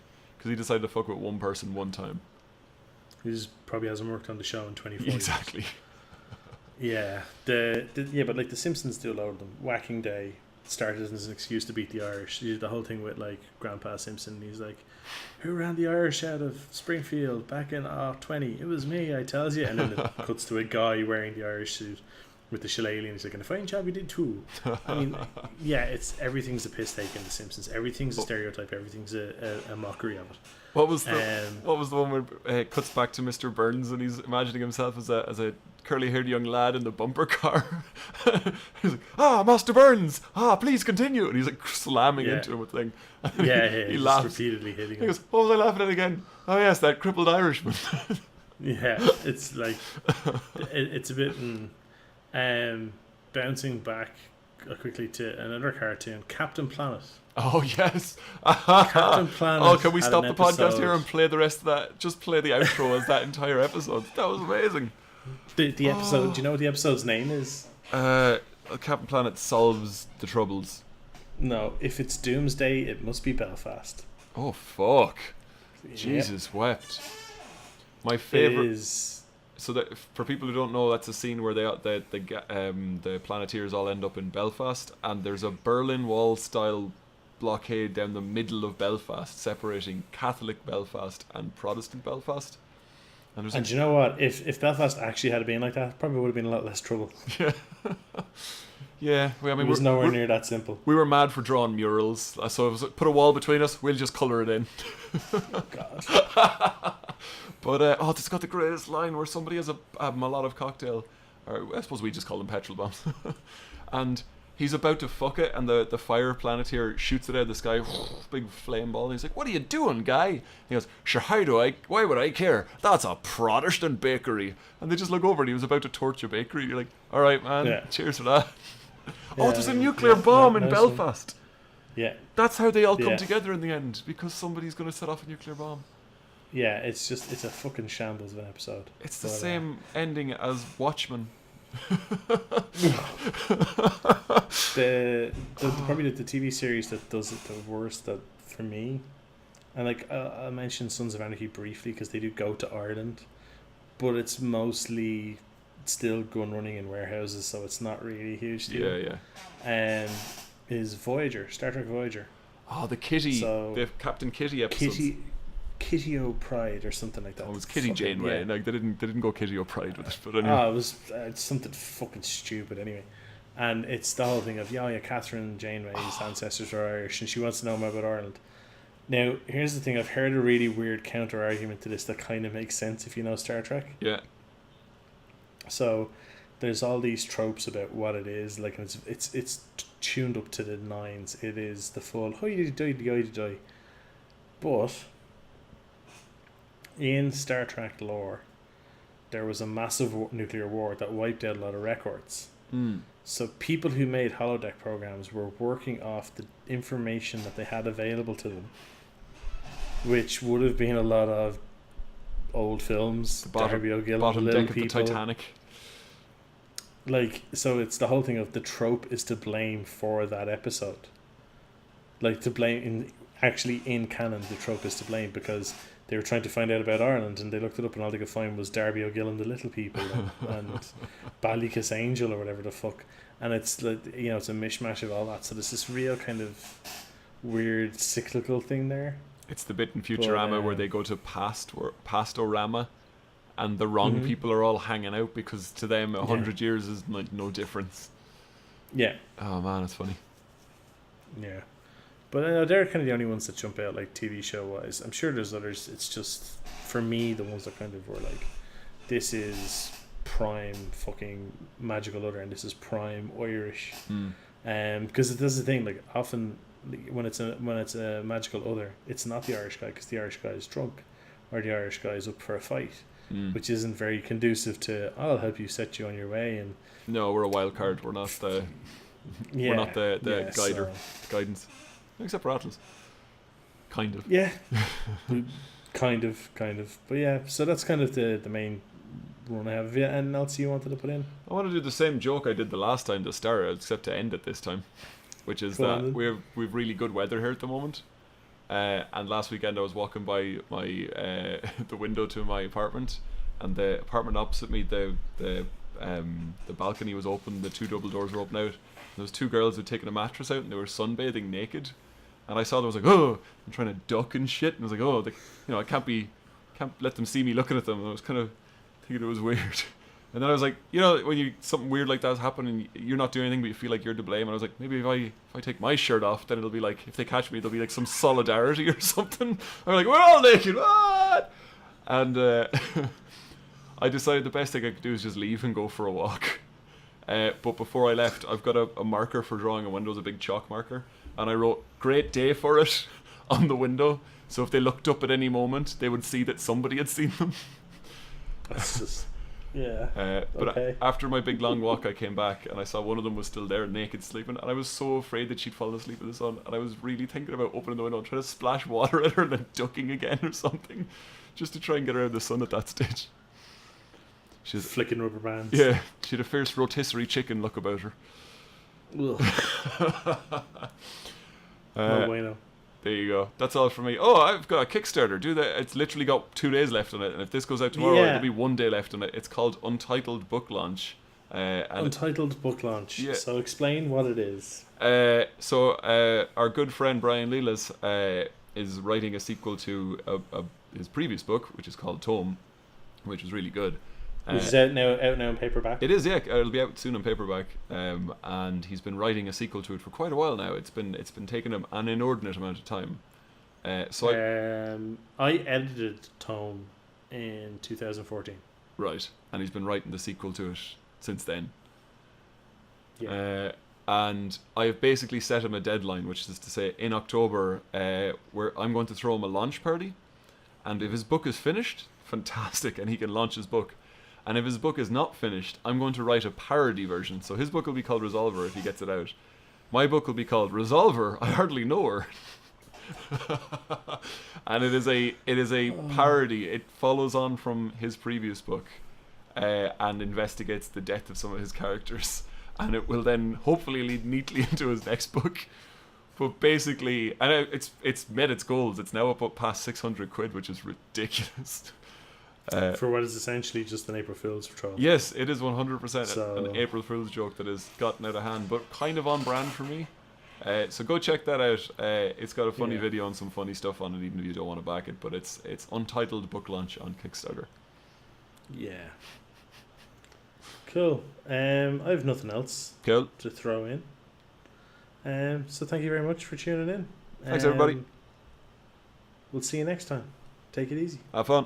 Speaker 2: because he decided to fuck with one person one time.
Speaker 1: He just probably hasn't worked on the show in 24 years.
Speaker 2: Exactly.
Speaker 1: Yeah, but like the Simpsons do a lot of them. Whacking Day started as an excuse to beat the Irish. You did the whole thing with like Grandpa Simpson. He's like, "Who ran the Irish out of Springfield back in 20? It was me, I tells you." And then it cuts to a guy wearing the Irish suit with the shillelagh, and he's like, "And a fine job you did too." I mean, yeah, everything's a piss take in the Simpsons. Everything's a stereotype. Everything's a mockery of it.
Speaker 2: What was the one where it cuts back to Mr. Burns and he's imagining himself as a curly-haired young lad in the bumper car? He's like, Master Burns, please continue, and he's like slamming into him with thing. He laughs
Speaker 1: repeatedly hitting him.
Speaker 2: He goes, "What was I laughing at again? Oh yes, that crippled Irishman."
Speaker 1: Yeah, it's like it's a bit bouncing back quickly to another cartoon, Captain Planet.
Speaker 2: Oh yes,
Speaker 1: Captain Planet.
Speaker 2: Oh, can we stop the podcast here and play the rest of that? Just play the outro as that entire episode. That was amazing.
Speaker 1: The episode. Do you know what the episode's name is?
Speaker 2: Captain Planet solves the troubles.
Speaker 1: No, if it's Doomsday, it must be Belfast.
Speaker 2: Oh fuck! Yeah. Jesus wept. My favorite is. So that for people who don't know, that's a scene where the Planeteers all end up in Belfast, and there's a Berlin Wall style blockade down the middle of Belfast, separating Catholic Belfast and Protestant Belfast. And
Speaker 1: you know what? If Belfast actually had been like that, probably would have been a lot less trouble.
Speaker 2: Yeah. Yeah, it
Speaker 1: was nowhere near that simple.
Speaker 2: We were mad for drawing murals, so it was like, put a wall between us, we'll just colour it in.
Speaker 1: Oh, God.
Speaker 2: But, it's got the greatest line where somebody has a Molotov cocktail, or I suppose we just call them petrol bombs, and he's about to fuck it, and the fire planeteer shoots it out of the sky, big flame ball, and he's like, "What are you doing, guy?" He goes, "Sure, why would I care? That's a Protestant bakery." And they just look over, and he was about to torch a bakery. You're like, "Alright, man, cheers for that." There's a nuclear bomb in Belfast.
Speaker 1: Yeah.
Speaker 2: That's how they all come together in the end, because somebody's going to set off a nuclear bomb.
Speaker 1: Yeah, it's a fucking shambles of an episode.
Speaker 2: It's the same ending as Watchmen.
Speaker 1: Probably the TV series that does it the worst that for me, and like I'll mention Sons of Anarchy briefly because they do go to Ireland, but it's mostly still gun running in warehouses, so it's not really a huge deal. Yeah. Is Voyager, Star Trek Voyager.
Speaker 2: Oh, the Captain Kitty episodes.
Speaker 1: Kitty O'Pride or something like that.
Speaker 2: Oh, it was Kitty Janeway. Yeah. Like they didn't go Kitty O'Pride with it, but anyway.
Speaker 1: It was something fucking stupid anyway. And it's the whole thing of Catherine Janeway's ancestors are Irish and she wants to know more about Ireland. Now, here's the thing, I've heard a really weird counter argument to this that kind of makes sense if you know Star Trek.
Speaker 2: Yeah. So
Speaker 1: there's all these tropes about what it is, like it's tuned up to the nines. It is the full die. But in Star Trek lore, there was a massive nuclear war that wiped out a lot of records. So people who made holodeck programs were working off the information that they had available to them, which would have been a lot of old films, Darby O'Gill,
Speaker 2: bottom
Speaker 1: Little
Speaker 2: deck of
Speaker 1: People.
Speaker 2: the Titanic.
Speaker 1: Like, so it's the whole thing of the trope is to blame for that episode. Like, to blame in canon, the trope is to blame because they were trying to find out about Ireland and they looked it up and all they could find was Darby O'Gill and the Little People and Ballycus Angel or whatever the fuck. And it's like, it's a mishmash of all that. So there's this real kind of weird cyclical thing there.
Speaker 2: It's the bit in Futurama where they go to Pastorama and the wrong people are all hanging out because to them 100 years is like no difference. Yeah. Oh man, it's funny.
Speaker 1: Yeah. But they're kind of the only ones that jump out, like TV show wise. I'm sure there's others. It's just, for me, the ones that kind of were like, this is prime fucking magical other, and this is prime Irish. Because that's the thing. Like often, when it's a magical other, it's not the Irish guy because the Irish guy is drunk, or the Irish guy is up for a fight, which isn't very conducive to I'll help you set you on your way. And
Speaker 2: no, we're a wild card. We're not the we're not the guidance. Except for Atlas. Kind of.
Speaker 1: Yeah. kind of. But yeah, so that's kind of the main one I have. Have you anything else you wanted to put in?
Speaker 2: I want to do the same joke I did the last time to start, except to end it this time. Which is that we've really good weather here at the moment. And last weekend I was walking by my the window to my apartment, and the apartment opposite me, the balcony was open, the 2 double doors were open out. There was 2 girls who had taken a mattress out and they were sunbathing naked, and I saw them. I was like, oh, I'm trying to duck and shit, and I was like, oh, I can't let them see me looking at them. And I was kind of thinking it was weird. And then I was like, when something weird like that's happening, you're not doing anything, but you feel like you're to blame. And I was like, maybe if I take my shirt off, then it'll be like, if they catch me, there'll be like some solidarity or something. I'm like, we're all naked, what? And I decided the best thing I could do is just leave and go for a walk. But before I left, I've got a marker for drawing a window, a big chalk marker, and I wrote "Great day" for it on the window. So if they looked up at any moment, they would see that somebody had seen them.
Speaker 1: That's just... Yeah.
Speaker 2: But
Speaker 1: okay.
Speaker 2: After my big long walk, I came back and I saw one of them was still there, naked, sleeping, and I was so afraid that she'd fall asleep in the sun. And I was really thinking about opening the window and trying to splash water at her and then ducking again or something, just to try and get her out of the sun at that stage.
Speaker 1: She's flicking rubber bands.
Speaker 2: Yeah, she had a fierce rotisserie chicken look about her.
Speaker 1: No bueno.
Speaker 2: There you go. That's all from me. Oh, I've got a Kickstarter. It's literally got 2 days left on it, and if this goes out tomorrow, it'll be 1 day left on it. It's called Untitled Book Launch.
Speaker 1: Untitled Book Launch. Yeah. So explain what it is.
Speaker 2: Our good friend Brian Lelas is writing a sequel to his previous book, which is called Tome, which is really good.
Speaker 1: Which is out now in paperback.
Speaker 2: It is, yeah. It'll be out soon in paperback. And he's been writing a sequel to it for quite a while now. It's been taking him an inordinate amount of time.
Speaker 1: I edited Tome in 2014.
Speaker 2: Right, and he's been writing the sequel to it since then.
Speaker 1: Yeah.
Speaker 2: And I've basically set him a deadline, which is to say, in October, where I'm going to throw him a launch party, and if his book is finished, fantastic, and he can launch his book. And if his book is not finished, I'm going to write a parody version. So his book will be called Resolver if he gets it out. My book will be called Resolver, I Hardly Know Her. And it is a parody. It follows on from his previous book and investigates the death of some of his characters. And it will then hopefully lead neatly into his next book. But basically, and it's met its goals. It's now up past 600 quid, which is ridiculous.
Speaker 1: For what is essentially just an April Fool's troll.
Speaker 2: Yes, it is 100% an April Fool's joke that has gotten out of hand, but kind of on brand for me. So go check that out. It's got a funny video and some funny stuff on it, even if you don't want to back it. But it's Untitled Book Launch on Kickstarter.
Speaker 1: Yeah. Cool. I have nothing else
Speaker 2: to
Speaker 1: throw in. So thank you very much for tuning in.
Speaker 2: Thanks, everybody.
Speaker 1: We'll see you next time. Take it easy.
Speaker 2: Have fun.